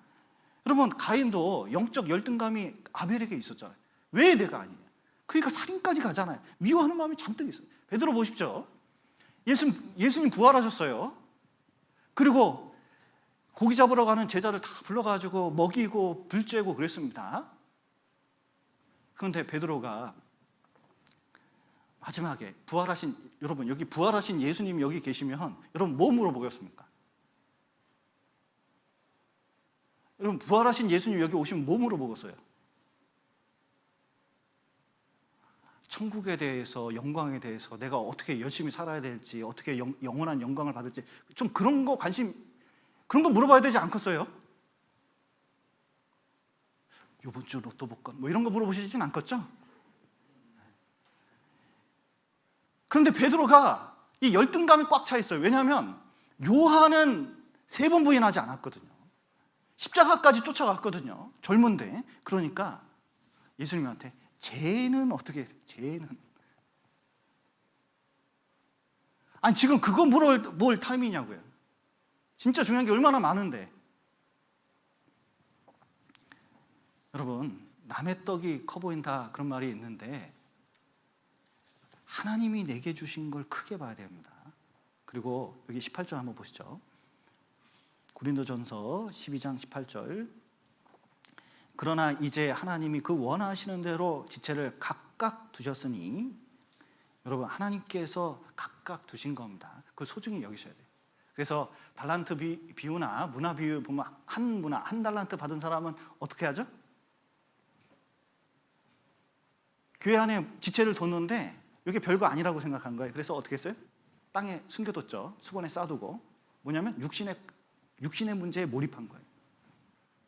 여러분, 가인도 영적 열등감이 아벨에게 있었잖아요. 왜 내가 아니냐? 그러니까 살인까지 가잖아요. 미워하는 마음이 잔뜩 있어요. 베드로 보십시오. 예수님 부활하셨어요. 그리고 고기 잡으러 가는 제자들 다 불러가지고 먹이고 불 쬐고 그랬습니다. 그런데 베드로가 마지막에 여러분 여기 부활하신 예수님이 여기 계시면 여러분 뭐 물어보겠습니까? 여러분 부활하신 예수님 여기 오시면 뭐 물어보겠어요? 천국에 대해서, 영광에 대해서 내가 어떻게 열심히 살아야 될지, 어떻게 영원한 영광을 받을지 좀 그런 거 그런 거 물어봐야 되지 않겠어요? 이번 주 로또 복권 뭐 이런 거 물어보시진 않겠죠? 그런데 베드로가 이 열등감이 꽉 차 있어요. 왜냐하면 요한은 3번 부인하지 않았거든요. 십자가까지 쫓아갔거든요. 젊은데. 그러니까 예수님한테 쟤는 어떻게 해? 쟤는. 아니 지금 그거 뭘 타임이냐고요. 진짜 중요한 게 얼마나 많은데. 여러분, 남의 떡이 커 보인다 그런 말이 있는데 하나님이 내게 주신 걸 크게 봐야 됩니다. 그리고 여기 18절 한번 보시죠. 고린도전서 12장 18절. 그러나 이제 하나님이 그 원하시는 대로 지체를 각각 두셨으니, 여러분 하나님께서 각각 두신 겁니다. 그 소중히 여기셔야 돼요. 그래서 달란트 비유나 문화 비유 보면 한 달란트 받은 사람은 어떻게 하죠? 교회 안에 지체를 뒀는데 이게 별거 아니라고 생각한 거예요. 그래서 어떻게 했어요? 땅에 숨겨뒀죠. 수건에 싸두고. 뭐냐면 육신의 문제에 몰입한 거예요.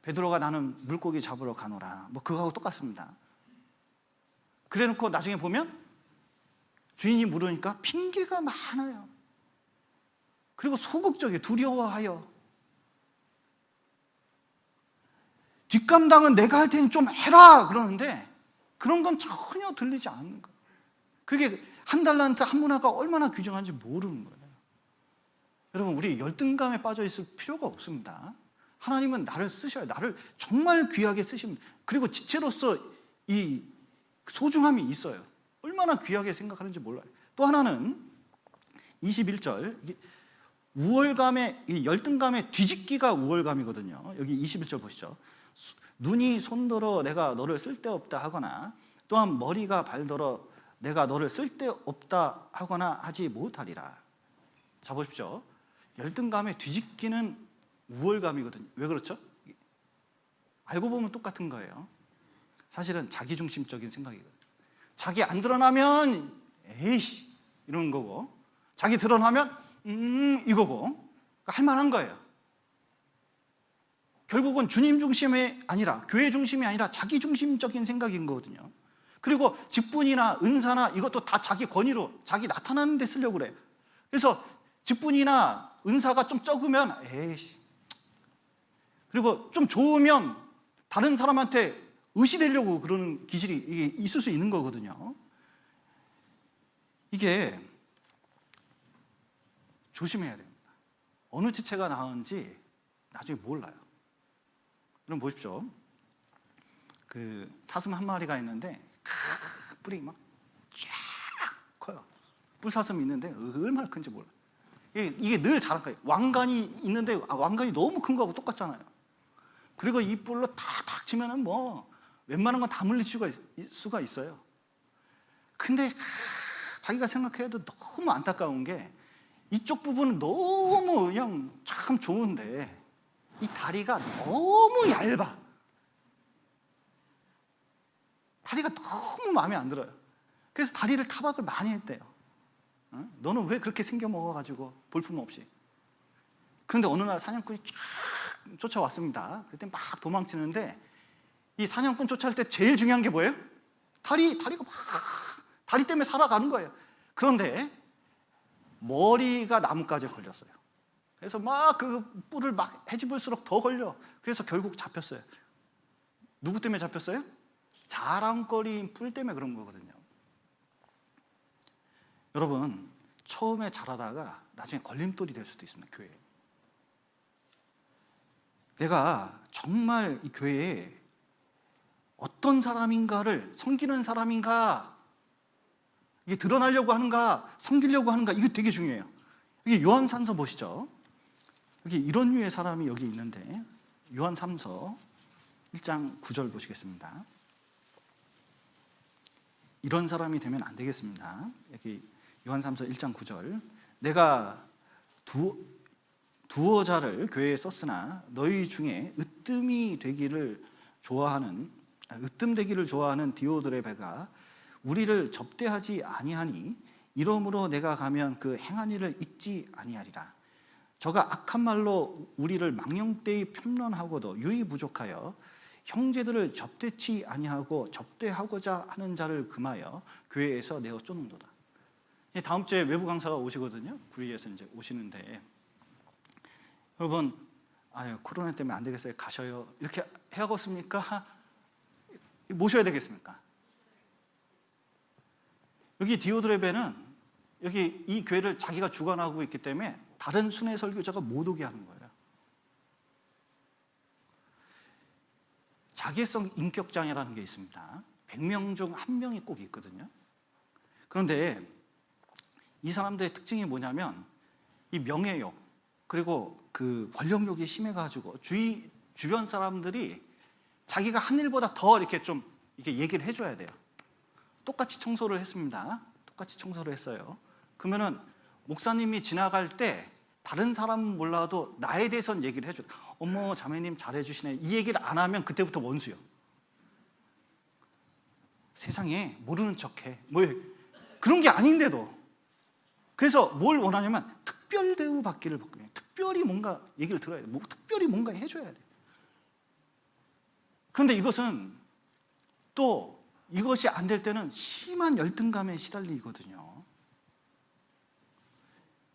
베드로가 나는 물고기 잡으러 가노라. 뭐 그거하고 똑같습니다. 그래놓고 나중에 보면 주인이 물으니까 핑계가 많아요. 그리고 소극적이에요. 두려워하여. 뒷감당은 내가 할 테니 좀 해라 그러는데 그런 건 전혀 들리지 않는 거예요. 그게 한 달란트 한 문화가 얼마나 귀중한지 모르는 거예요. 여러분, 우리 열등감에 빠져 있을 필요가 없습니다. 하나님은 나를 쓰셔요. 나를 정말 귀하게 쓰십니다. 그리고 지체로서 이 소중함이 있어요. 얼마나 귀하게 생각하는지 몰라요. 또 하나는 21절, 우월감의, 이 열등감의 뒤집기가 우월감이거든요. 여기 21절 보시죠. 눈이 손들어 내가 너를 쓸데없다 하거나, 또한 머리가 발들어 내가 너를 쓸데없다 하거나 하지 못하리라. 자 보십시오. 열등감의 뒤집기는 우월감이거든요. 왜 그렇죠? 알고 보면 똑같은 거예요. 사실은 자기중심적인 생각이거든요. 자기 안 드러나면 에이씨 이러는 거고, 자기 드러나면 이거고, 그러니까 할 만한 거예요. 결국은 주님 중심이 아니라, 교회 중심이 아니라 자기 중심적인 생각인 거거든요. 그리고 직분이나 은사나 이것도 다 자기 권위로, 자기 나타나는 데 쓰려고 그래요. 그래서 직분이나 은사가 좀 적으면 에이씨, 그리고 좀 좋으면 다른 사람한테 의시되려고 그러는 기질이 이게 있을 수 있는 거거든요. 이게 조심해야 됩니다. 어느 지체가 나은지 나중에 몰라요. 그럼 보십시오. 그 사슴 한 마리가 있는데 뿔이 막 쫙 커요. 뿔사슴이 있는데 얼마나 큰지 몰라요. 이게 늘 자란 거예요. 왕관이 있는데 왕관이 너무 큰 거하고 똑같잖아요. 그리고 이 뿔로 탁탁 치면은 뭐 웬만한 건 다 물릴 수가 있어요. 근데 자기가 생각해도 너무 안타까운 게 이쪽 부분은 너무 그냥 참 좋은데 이 다리가 너무 얇아. 다리가 너무 마음에 안 들어요. 그래서 다리를 타박을 많이 했대요. 너는 왜 그렇게 생겨 먹어가지고 볼품없이. 그런데 어느 날 사냥꾼이 쫙 쫓아왔습니다. 그때 막 도망치는데 이 사냥꾼 쫓아올 때 제일 중요한 게 뭐예요? 다리가 막 다리 때문에 살아가는 거예요. 그런데 머리가 나뭇가지에 걸렸어요. 그래서 막 그 뿔을 막 헤집을수록 더 걸려. 그래서 결국 잡혔어요. 누구 때문에 잡혔어요? 자랑거리인 뿔 때문에 그런 거거든요. 여러분, 처음에 잘하다가 나중에 걸림돌이 될 수도 있습니다. 교회에. 내가 정말 이 교회에 어떤 사람인가를, 섬기는 사람인가, 이게 드러나려고 하는가, 섬기려고 하는가, 이게 되게 중요해요. 여기 요한 3서 보시죠. 여기 이런 류의 사람이 여기 있는데, 요한 3서 1장 9절 보시겠습니다. 이런 사람이 되면 안 되겠습니다. 여기 요한 3서 1장 9절. 내가 두어 자를 교회에 썼으나 너희 중에 으뜸되기를 좋아하는 디오드레베가 우리를 접대하지 아니하니 이러므로 내가 가면 그 행한 일을 잊지 아니하리라. 저가 악한 말로 우리를 망령되이 편론하고도 유이 부족하여 형제들을 접대치 아니하고 접대하고자 하는 자를 금하여 교회에서 내어 쫓는도다. 다음 주에 외부 강사가 오시거든요. 구리에서 이제 오시는데, 여러분, 아유, 코로나 때문에 안 되겠어요. 가셔요. 이렇게 해야겠습니까? 모셔야 되겠습니까? 여기 디오드레베는 여기 이 교회를 자기가 주관하고 있기 때문에 다른 순회 설교자가 못 오게 하는 거예요. 자기성 인격장애라는 게 있습니다. 100명 중 1명이 꼭 있거든요. 그런데 이 사람들의 특징이 뭐냐면 이 명예욕 그리고 그 권력욕이 심해가지고 주변 사람들이 자기가 한 일보다 더 이렇게 좀 이렇게 얘기를 해줘야 돼요. 똑같이 청소를 했습니다. 똑같이 청소를 했어요. 그러면은 목사님이 지나갈 때 다른 사람은 몰라도 나에 대해서는 얘기를 해줘요. 어머, 자매님 잘해주시네. 이 얘기를 안 하면 그때부터 원수요. 세상에 모르는 척해. 뭐 그런 게 아닌데도. 그래서 뭘 원하냐면 특별 대우 받기를 받거든요. 특별히 뭔가 얘기를 들어야 돼. 특별히 뭔가 해줘야 돼. 그런데 이것은 또 이것이 안 될 때는 심한 열등감에 시달리거든요.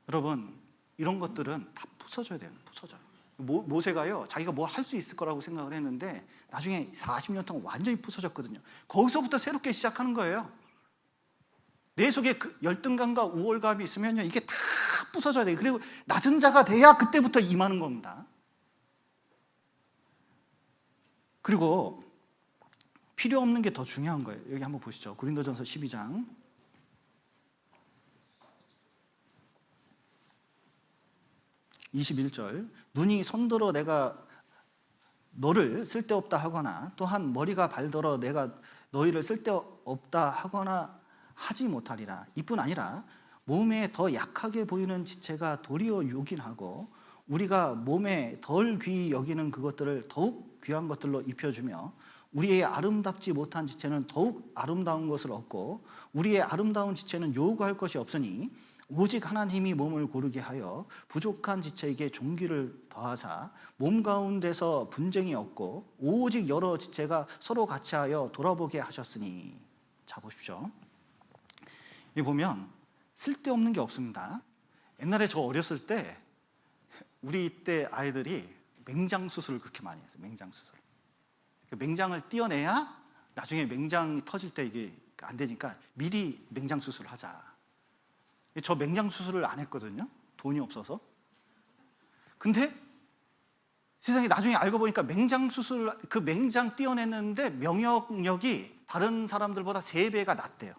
여러분, 이런 것들은 다 부서져야 돼요. 부서져요. 모세가요, 자기가 뭘 할 수 있을 거라고 생각을 했는데 나중에 40년 동안 완전히 부서졌거든요. 거기서부터 새롭게 시작하는 거예요. 내 속에 그 열등감과 우월감이 있으면요, 이게 다 부서져야 돼요. 그리고 낮은 자가 돼야 그때부터 임하는 겁니다. 그리고 필요 없는 게 더 중요한 거예요. 여기 한번 보시죠. 고린도전서 12장 21절. 눈이 손들어 내가 너를 쓸데없다 하거나 또한 머리가 발더러 내가 너희를 쓸데없다 하거나 하지 못하리라. 이뿐 아니라 몸에 더 약하게 보이는 지체가 도리어 요긴하고 우리가 몸에 덜 귀히 여기는 그것들을 더욱 귀한 것들로 입혀주며 우리의 아름답지 못한 지체는 더욱 아름다운 것을 얻고 우리의 아름다운 지체는 요구할 것이 없으니 오직 하나님이 몸을 고르게 하여 부족한 지체에게 종기를 더하사 몸 가운데서 분쟁이 없고 오직 여러 지체가 서로 같이 하여 돌아보게 하셨으니. 자, 보십시오. 여기 보면 쓸데없는 게 없습니다. 옛날에 저 어렸을 때 우리 때 아이들이 맹장 수술을 그렇게 많이 했어요. 맹장 수술. 맹장을 떼어내야 나중에 맹장이 터질 때 이게 안 되니까 미리 맹장 수술을 하자. 저 맹장 수술을 안 했거든요. 돈이 없어서. 근데 세상에 나중에 알고 보니까 맹장 수술, 그 맹장 떼어냈는데 명역력이 다른 사람들보다 3배가 낮대요.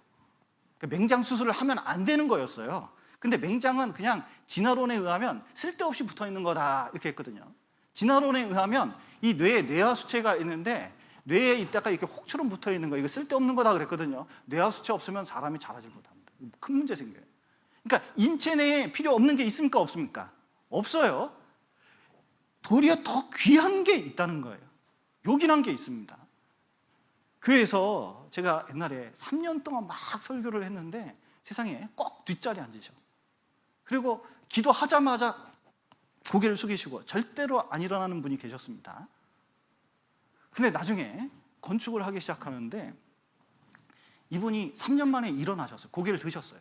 맹장 수술을 하면 안 되는 거였어요. 근데 맹장은 그냥 진화론에 의하면 쓸데없이 붙어 있는 거다 이렇게 했거든요. 진화론에 의하면 이 뇌에 뇌하수체가 있는데 뇌에 있다가 이렇게 혹처럼 붙어 있는 거, 이거 쓸데없는 거다 그랬거든요. 뇌하수체 없으면 사람이 자라지 못합니다. 큰 문제 생겨요. 그러니까 인체 내에 필요 없는 게 있습니까? 없습니까? 없어요. 도리어 더 귀한 게 있다는 거예요. 요긴한 게 있습니다. 교회에서 제가 옛날에 3년 동안 막 설교를 했는데 세상에 꼭 뒷자리에 앉으셔. 그리고 기도하자마자 고개를 숙이시고 절대로 안 일어나는 분이 계셨습니다. 근데 나중에 건축을 하기 시작하는데 이분이 3년 만에 일어나셨어요. 고개를 드셨어요.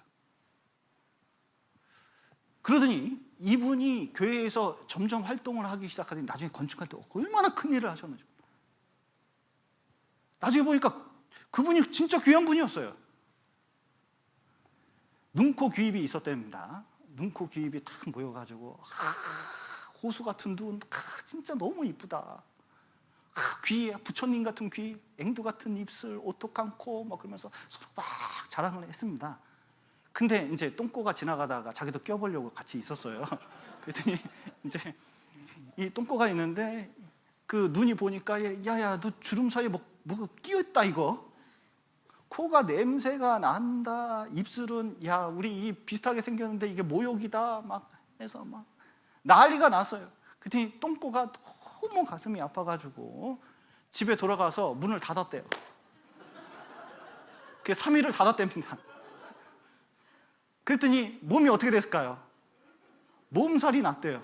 그러더니 이분이 교회에서 점점 활동을 하기 시작하더니 나중에 건축할 때 얼마나 큰 일을 하셨는지. 나중에 보니까 그분이 진짜 귀한 분이었어요. 눈, 코, 귀입이 있었답니다. 눈, 코, 귀입이 탁 모여가지고 호수 같은 눈, 진짜 너무 이쁘다. 귀에 부처님 같은 귀, 앵두 같은 입술, 오똑한 코, 막 그러면서 서로 막 자랑을 했습니다. 근데 이제 똥꼬가 지나가다가 자기도 껴보려고 같이 있었어요. 그랬더니 이제 이 똥꼬가 있는데 그 눈이 보니까 야야, 너 주름 사이에 뭐가 끼었다 이거. 코가 냄새가 난다. 입술은 야, 우리 이 비슷하게 생겼는데 이게 모욕이다. 막 해서 막 난리가 났어요. 그랬더니 똥꼬가 너무 가슴이 아파가지고 집에 돌아가서 문을 닫았대요. 그게 3일을 닫았답니다. 그랬더니 몸이 어떻게 됐을까요? 몸살이 났대요.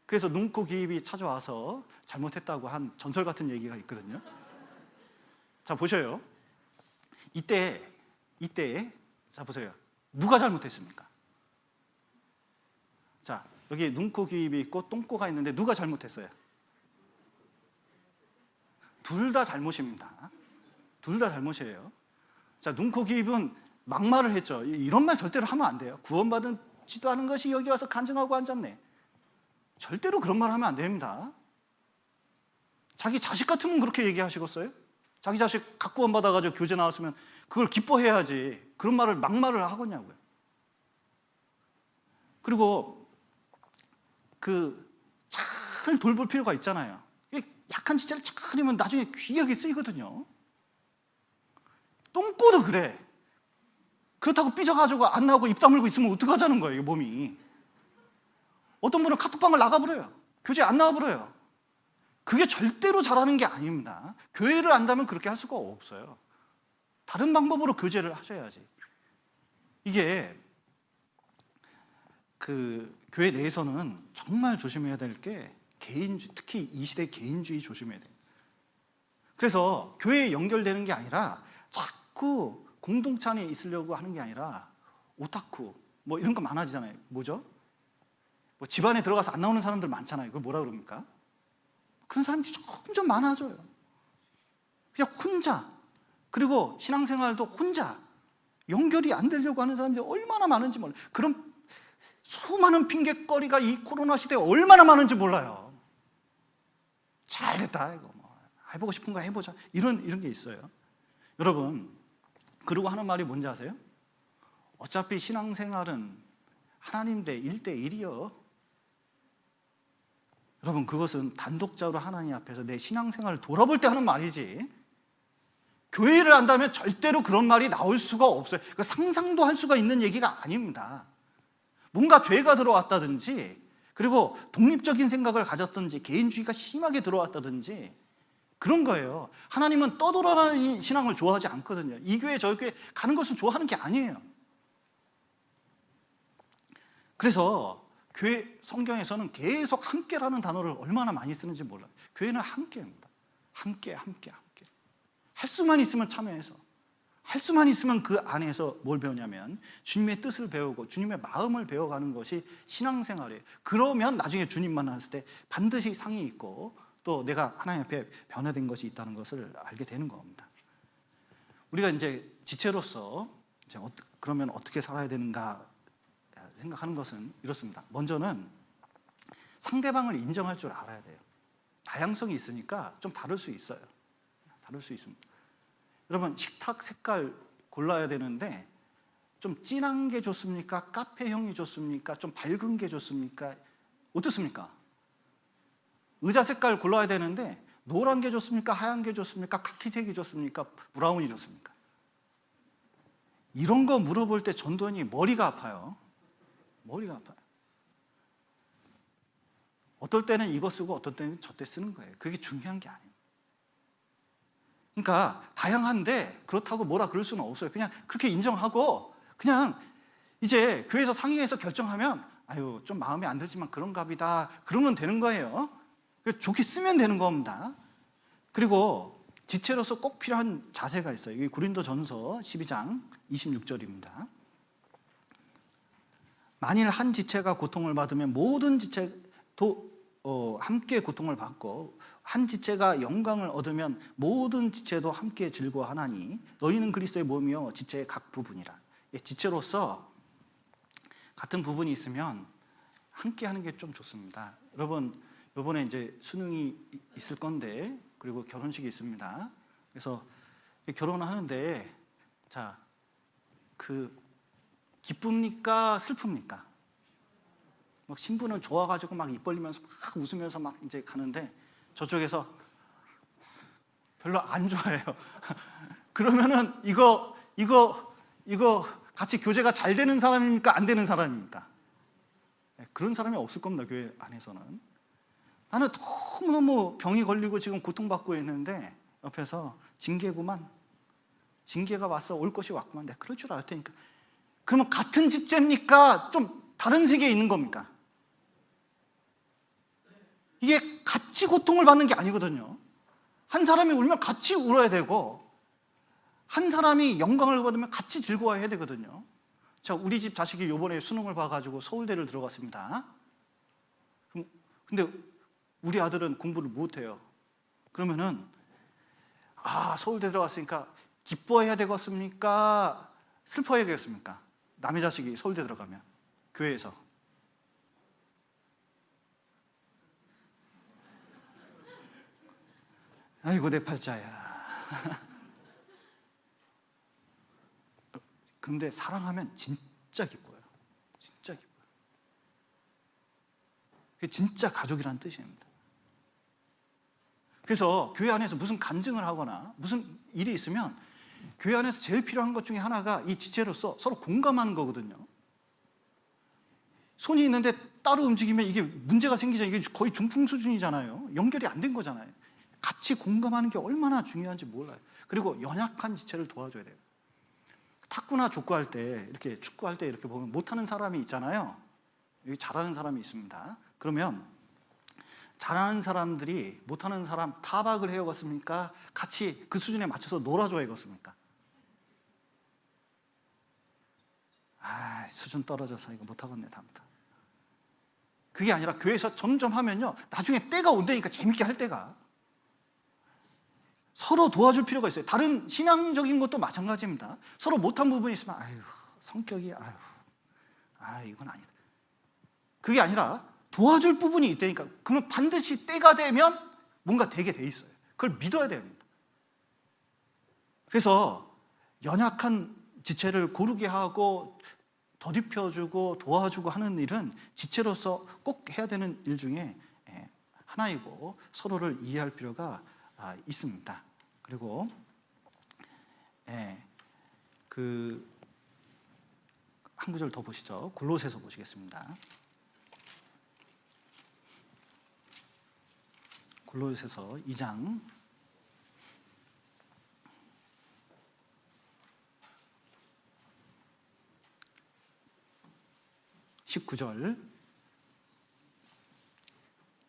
그래서 눈, 코, 귀, 입이 찾아와서 잘못했다고 한 전설 같은 얘기가 있거든요. 자, 보셔요. 이때 자, 보세요. 누가 잘못했습니까? 자, 여기 눈, 코, 귀, 입이 있고 똥꼬가 있는데 누가 잘못했어요? 둘 다 잘못입니다. 둘 다 잘못이에요. 자, 눈, 코, 귀, 입은 막말을 했죠. 이런 말 절대로 하면 안 돼요. 구원받지도 않은 것이 여기 와서 간증하고 앉았네. 절대로 그런 말 하면 안 됩니다. 자기 자식 같으면 그렇게 얘기하시겠어요? 자기 자식 각구원 받아가지고 교제 나왔으면 그걸 기뻐해야지. 그런 말을 막말을 하겠냐고요. 그리고 잘 돌볼 필요가 있잖아요. 약한 지체를 잘하면 나중에 귀하게 쓰이거든요. 똥꼬도 그래. 그렇다고 삐져가지고 안 나오고 입 다물고 있으면 어떡하자는 거예요, 몸이. 어떤 분은 카톡방을 나가버려요. 교제 안 나와버려요. 그게 절대로 잘하는 게 아닙니다. 교회를 안다면 그렇게 할 수가 없어요. 다른 방법으로 교제를 하셔야지. 이게 교회 내에서는 정말 조심해야 될 게 개인주의, 특히 이 시대 개인주의 조심해야 돼요. 그래서 교회에 연결되는 게 아니라 자꾸 공동체 안에 있으려고 하는 게 아니라 오타쿠 뭐 이런 거 많아지잖아요. 뭐죠? 뭐 집안에 들어가서 안 나오는 사람들 많잖아요. 그걸 뭐라 그럽니까? 그런 사람들이 점점 많아져요. 그냥 혼자, 그리고 신앙생활도 혼자 연결이 안 되려고 하는 사람들이 얼마나 많은지 몰라요. 그런 수많은 핑계거리가 이 코로나 시대에 얼마나 많은지 몰라요. 잘됐다, 이거 뭐 해보고 싶은 거 해보자, 이런 게 있어요. 여러분, 그러고 하는 말이 뭔지 아세요? 어차피 신앙생활은 하나님 대 1대1이요. 여러분, 그것은 단독자로 하나님 앞에서 내 신앙생활을 돌아볼 때 하는 말이지, 교회를 한다면 절대로 그런 말이 나올 수가 없어요. 그러니까 상상도 할 수가 있는 얘기가 아닙니다. 뭔가 죄가 들어왔다든지, 그리고 독립적인 생각을 가졌든지, 개인주의가 심하게 들어왔다든지 그런 거예요. 하나님은 떠돌아다니는 신앙을 좋아하지 않거든요. 이 교회 저 교회 가는 것을 좋아하는 게 아니에요. 그래서 교회 성경에서는 계속 함께라는 단어를 얼마나 많이 쓰는지 몰라요. 교회는 함께입니다. 함께. 할 수만 있으면 참여해서, 할 수만 있으면 그 안에서 뭘 배우냐면 주님의 뜻을 배우고 주님의 마음을 배워가는 것이 신앙생활이에요. 그러면 나중에 주님 만났을 때 반드시 상이 있고 또 내가 하나님 앞에 변화된 것이 있다는 것을 알게 되는 겁니다. 우리가 이제 지체로서 이제 그러면 어떻게 살아야 되는가 생각하는 것은 이렇습니다. 먼저는 상대방을 인정할 줄 알아야 돼요. 다양성이 있으니까 좀 다를 수 있어요. 다를 수 있습니다. 여러분, 식탁 색깔 골라야 되는데 좀 진한 게 좋습니까? 카페형이 좋습니까? 좀 밝은 게 좋습니까? 어떻습니까? 의자 색깔 골라야 되는데 노란 게 좋습니까? 하얀 게 좋습니까? 카키색이 좋습니까? 브라운이 좋습니까? 이런 거 물어볼 때 전도연이 머리가 아파요. 머리가 아파요. 어떨 때는 이거 쓰고 어떨 때는 저때 쓰는 거예요. 그게 중요한 게 아니에요. 그러니까 다양한데 그렇다고 뭐라 그럴 수는 없어요. 그냥 그렇게 인정하고 그냥 이제 교회에서 상의해서 결정하면 아유 좀 마음에 안 들지만 그런가 보다, 그러면 되는 거예요. 좋게 쓰면 되는 겁니다. 그리고 지체로서 꼭 필요한 자세가 있어요. 이게 고린도전서 12장 26절입니다. 만일 한 지체가 고통을 받으면 모든 지체도 함께 고통을 받고, 한 지체가 영광을 얻으면 모든 지체도 함께 즐거워하나니 너희는 그리스도의 몸이요 지체의 각 부분이라. 지체로서 같은 부분이 있으면 함께 하는 게 좀 좋습니다. 여러분, 이번에 이제 수능이 있을 건데, 그리고 결혼식이 있습니다. 그래서 결혼을 하는데, 자, 기쁩니까? 슬픕니까? 막 신부는 좋아가지고 막 입 벌리면서 막 웃으면서 막 이제 가는데 저쪽에서 별로 안 좋아해요. 그러면은 이거 같이 교제가 잘 되는 사람입니까? 안 되는 사람입니까? 그런 사람이 없을 겁니다. 교회 안에서는. 나는 너무너무 병이 걸리고 지금 고통받고 있는데 옆에서 징계구만, 징계가 왔어, 올 것이 왔구만, 내가 그럴 줄 알 테니까. 그러면 같은 지체입니까? 좀 다른 세계에 있는 겁니까? 이게 같이 고통을 받는 게 아니거든요. 한 사람이 울면 같이 울어야 되고, 한 사람이 영광을 받으면 같이 즐거워해야 되거든요. 자, 우리 집 자식이 요번에 수능을 봐가지고 서울대를 들어갔습니다. 근데 우리 아들은 공부를 못해요. 그러면은 서울대 들어갔으니까 기뻐해야 되겠습니까? 슬퍼해야 되겠습니까? 남의 자식이 서울대 들어가면 교회에서. 아이고 내 팔자야. 그런데 사랑하면 진짜 기뻐요. 진짜 기뻐요. 그게 진짜 가족이라는 뜻입니다. 그래서 교회 안에서 무슨 간증을 하거나 무슨 일이 있으면 교회 안에서 제일 필요한 것 중에 하나가 이 지체로서 서로 공감하는 거거든요. 손이 있는데 따로 움직이면 이게 문제가 생기잖아요. 이게 거의 중풍 수준이잖아요. 연결이 안 된 거잖아요. 같이 공감하는 게 얼마나 중요한지 몰라요. 그리고 연약한 지체를 도와줘야 돼요. 탁구나 족구할 때, 이렇게 축구할 때 이렇게 보면 못하는 사람이 있잖아요. 여기 잘하는 사람이 있습니다. 그러면 잘하는 사람들이 못하는 사람 타박을 해야겠습니까? 같이 그 수준에 맞춰서 놀아줘야겠습니까? 수준 떨어져서 이거 못하겠네, 다음부터. 그게 아니라 교회에서 점점 하면요, 나중에 때가 온다니까, 재밌게 할 때가. 서로 도와줄 필요가 있어요. 다른 신앙적인 것도 마찬가지입니다. 서로 못한 부분이 있으면 성격이 이건 아니다. 그게 아니라 도와줄 부분이 있다니까. 그러면 반드시 때가 되면 뭔가 되게 돼 있어요. 그걸 믿어야 됩니다. 그래서 연약한 지체를 고르게 하고 더듬혀주고 도와주고 하는 일은 지체로서 꼭 해야 되는 일 중에 하나이고 서로를 이해할 필요가 있습니다. 그리고 한 구절 더 보시죠. 골로새서 보시겠습니다. 골로새서 2장 19절,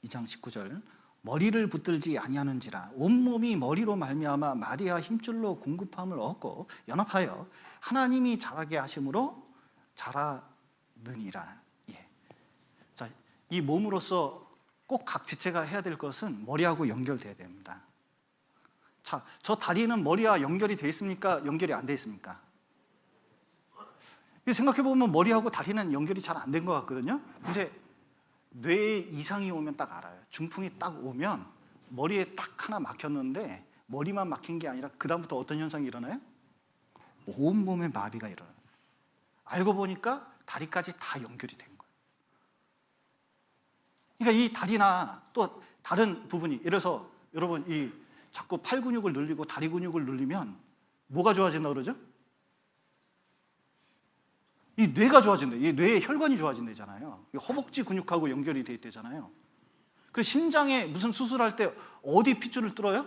2장 19절. 머리를 붙들지 아니하는지라 온몸이 머리로 말미암아 마리아 힘줄로 공급함을 얻고 연합하여 하나님이 자라게 하심으로 자라느니라. 자, 이 몸으로서 꼭 각 지체가 해야 될 것은 머리하고 연결돼야 됩니다. 자, 저 다리는 머리와 연결이 돼 있습니까? 연결이 안 돼 있습니까? 생각해보면 머리하고 다리는 연결이 잘 안 된 것 같거든요. 근데 뇌에 이상이 오면 딱 알아요. 중풍이 딱 오면 머리에 딱 하나 막혔는데 머리만 막힌 게 아니라 그 다음부터 어떤 현상이 일어나요? 온몸에 마비가 일어나요. 알고 보니까 다리까지 다 연결이 된 거예요. 그러니까 이 다리나 또 다른 부분이, 예를 들어서 여러분 이 자꾸 팔 근육을 늘리고 다리 근육을 늘리면 뭐가 좋아진다고 그러죠? 이 뇌가 좋아진다. 이 뇌의 혈관이 좋아진다잖아요. 허벅지 근육하고 연결이 돼 있대잖아요. 그래서 심장에 무슨 수술할 때 어디 핏줄을 뚫어요?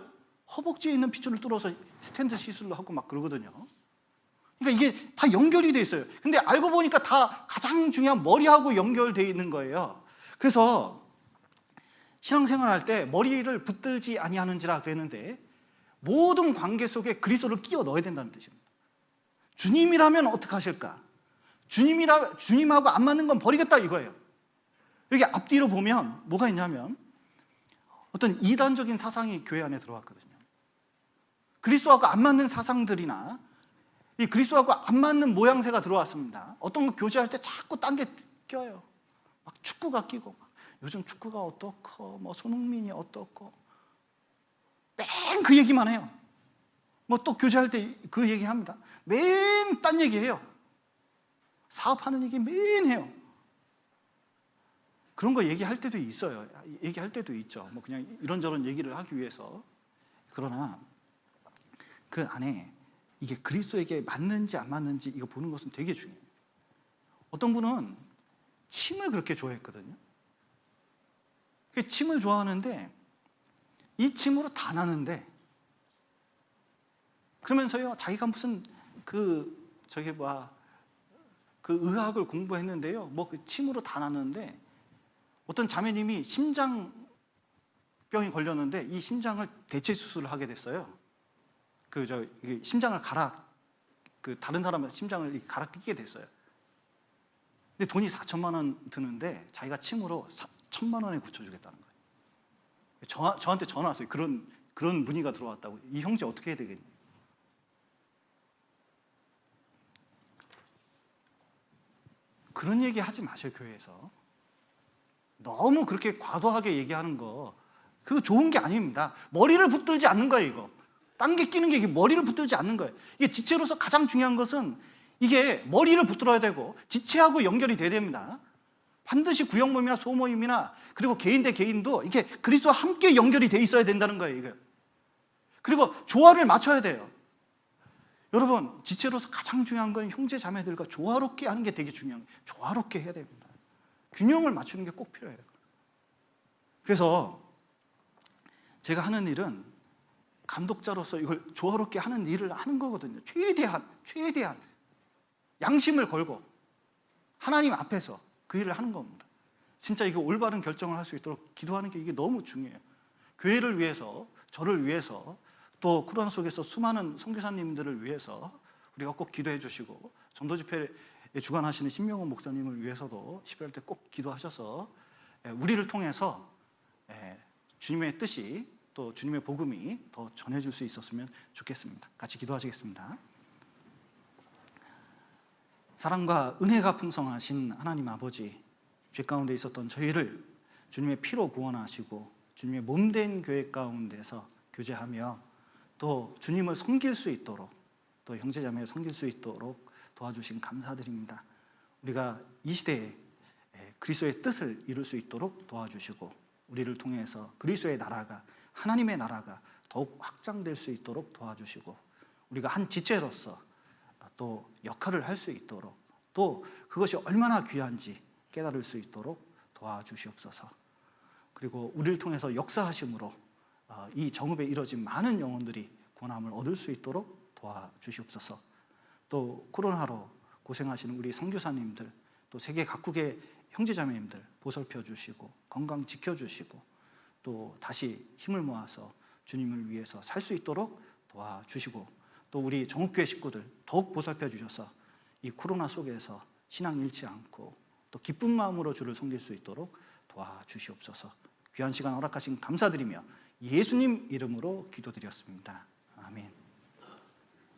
허벅지에 있는 핏줄을 뚫어서 스텐트 시술로 하고 막 그러거든요. 그러니까 이게 다 연결이 돼 있어요. 근데 알고 보니까 다 가장 중요한 머리하고 연결돼 있는 거예요. 그래서 신앙생활 할 때 머리를 붙들지 아니하는지라 그랬는데 모든 관계 속에 그리스도를 끼워 넣어야 된다는 뜻입니다. 주님이라면 어떻게 하실까? 주님하고 안 맞는 건 버리겠다 이거예요. 여기 앞뒤로 보면 뭐가 있냐면 어떤 이단적인 사상이 교회 안에 들어왔거든요. 그리스도하고 안 맞는 사상들이나 이 그리스도하고 안 맞는 모양새가 들어왔습니다. 어떤 거 교제할 때 자꾸 딴 게 껴요. 막 축구가 끼고 요즘 축구가 어떻고 뭐 손흥민이 어떻고 맨 그 얘기만 해요. 뭐 또 교제할 때 그 얘기합니다. 맨 딴 얘기해요. 사업하는 얘기 매일 해요. 그런 거 얘기할 때도 있어요. 얘기할 때도 있죠. 뭐 그냥 이런저런 얘기를 하기 위해서. 그러나 그 안에 이게 그리스도에게 맞는지 안 맞는지 이거 보는 것은 되게 중요해요. 어떤 분은 침을 그렇게 좋아했거든요. 그 침을 좋아하는데 이 침으로 다 나는데 그러면서요 자기가 무슨 그 의학을 공부했는데요. 뭐 그 침으로 다 났는데 어떤 자매님이 심장병이 걸렸는데 이 심장을 대체 수술을 하게 됐어요. 이게 심장을 다른 사람의 심장을 갈아 끼게 됐어요. 근데 돈이 4천만 원 드는데 자기가 침으로 1,000만 원에 고쳐주겠다는 거예요. 저한테 전화 왔어요. 그런 문의가 들어왔다고. 이 형제 어떻게 해야 되겠니? 그런 얘기 하지 마세요, 교회에서. 너무 그렇게 과도하게 얘기하는 거, 그거 좋은 게 아닙니다. 머리를 붙들지 않는 거예요, 이거. 딴 게 끼는 게 이게 머리를 붙들지 않는 거예요. 이게 지체로서 가장 중요한 것은 이게 머리를 붙들어야 되고 지체하고 연결이 돼야 됩니다. 반드시 구역 모임이나 소모임이나 그리고 개인 대 개인도 이게 그리스도와 함께 연결이 돼 있어야 된다는 거예요, 이거. 그리고 조화를 맞춰야 돼요. 여러분, 지체로서 가장 중요한 건 형제 자매들과 조화롭게 하는 게 되게 중요한 거예요. 조화롭게 해야 됩니다. 균형을 맞추는 게 꼭 필요해요. 그래서 제가 하는 일은 감독자로서 이걸 조화롭게 하는 일을 하는 거거든요. 최대한 양심을 걸고 하나님 앞에서 그 일을 하는 겁니다. 진짜 이거 올바른 결정을 할 수 있도록 기도하는 게 이게 너무 중요해요. 교회를 위해서, 저를 위해서, 또 코로나 속에서 수많은 선교사님들을 위해서 우리가 꼭 기도해 주시고, 전도 집회에 주관하시는 신명원 목사님을 위해서도 12월 때 꼭 기도하셔서 우리를 통해서 주님의 뜻이, 또 주님의 복음이 더 전해질 수 있었으면 좋겠습니다. 같이 기도하시겠습니다. 사랑과 은혜가 풍성하신 하나님 아버지, 죄 가운데 있었던 저희를 주님의 피로 구원하시고 주님의 몸된 교회 가운데서 교제하며 또 주님을 섬길 수 있도록, 또 형제자매를 섬길 수 있도록 도와주신 감사드립니다. 우리가 이 시대에 그리스도의 뜻을 이룰 수 있도록 도와주시고, 우리를 통해서 그리스도의 나라가, 하나님의 나라가 더욱 확장될 수 있도록 도와주시고, 우리가 한 지체로서 또 역할을 할 수 있도록, 또 그것이 얼마나 귀한지 깨달을 수 있도록 도와주시옵소서. 그리고 우리를 통해서 역사하심으로 이 정읍에 이뤄진 많은 영혼들이 구원함을 얻을 수 있도록 도와주시옵소서. 또 코로나로 고생하시는 우리 선교사님들, 또 세계 각국의 형제자매님들 보살펴 주시고 건강 지켜주시고, 또 다시 힘을 모아서 주님을 위해서 살 수 있도록 도와주시고, 또 우리 정읍교회 식구들 더욱 보살펴 주셔서 이 코로나 속에서 신앙 잃지 않고 또 기쁜 마음으로 주를 섬길 수 있도록 도와주시옵소서. 귀한 시간 허락하신 감사드리며 예수님 이름으로 기도드렸습니다. 아멘.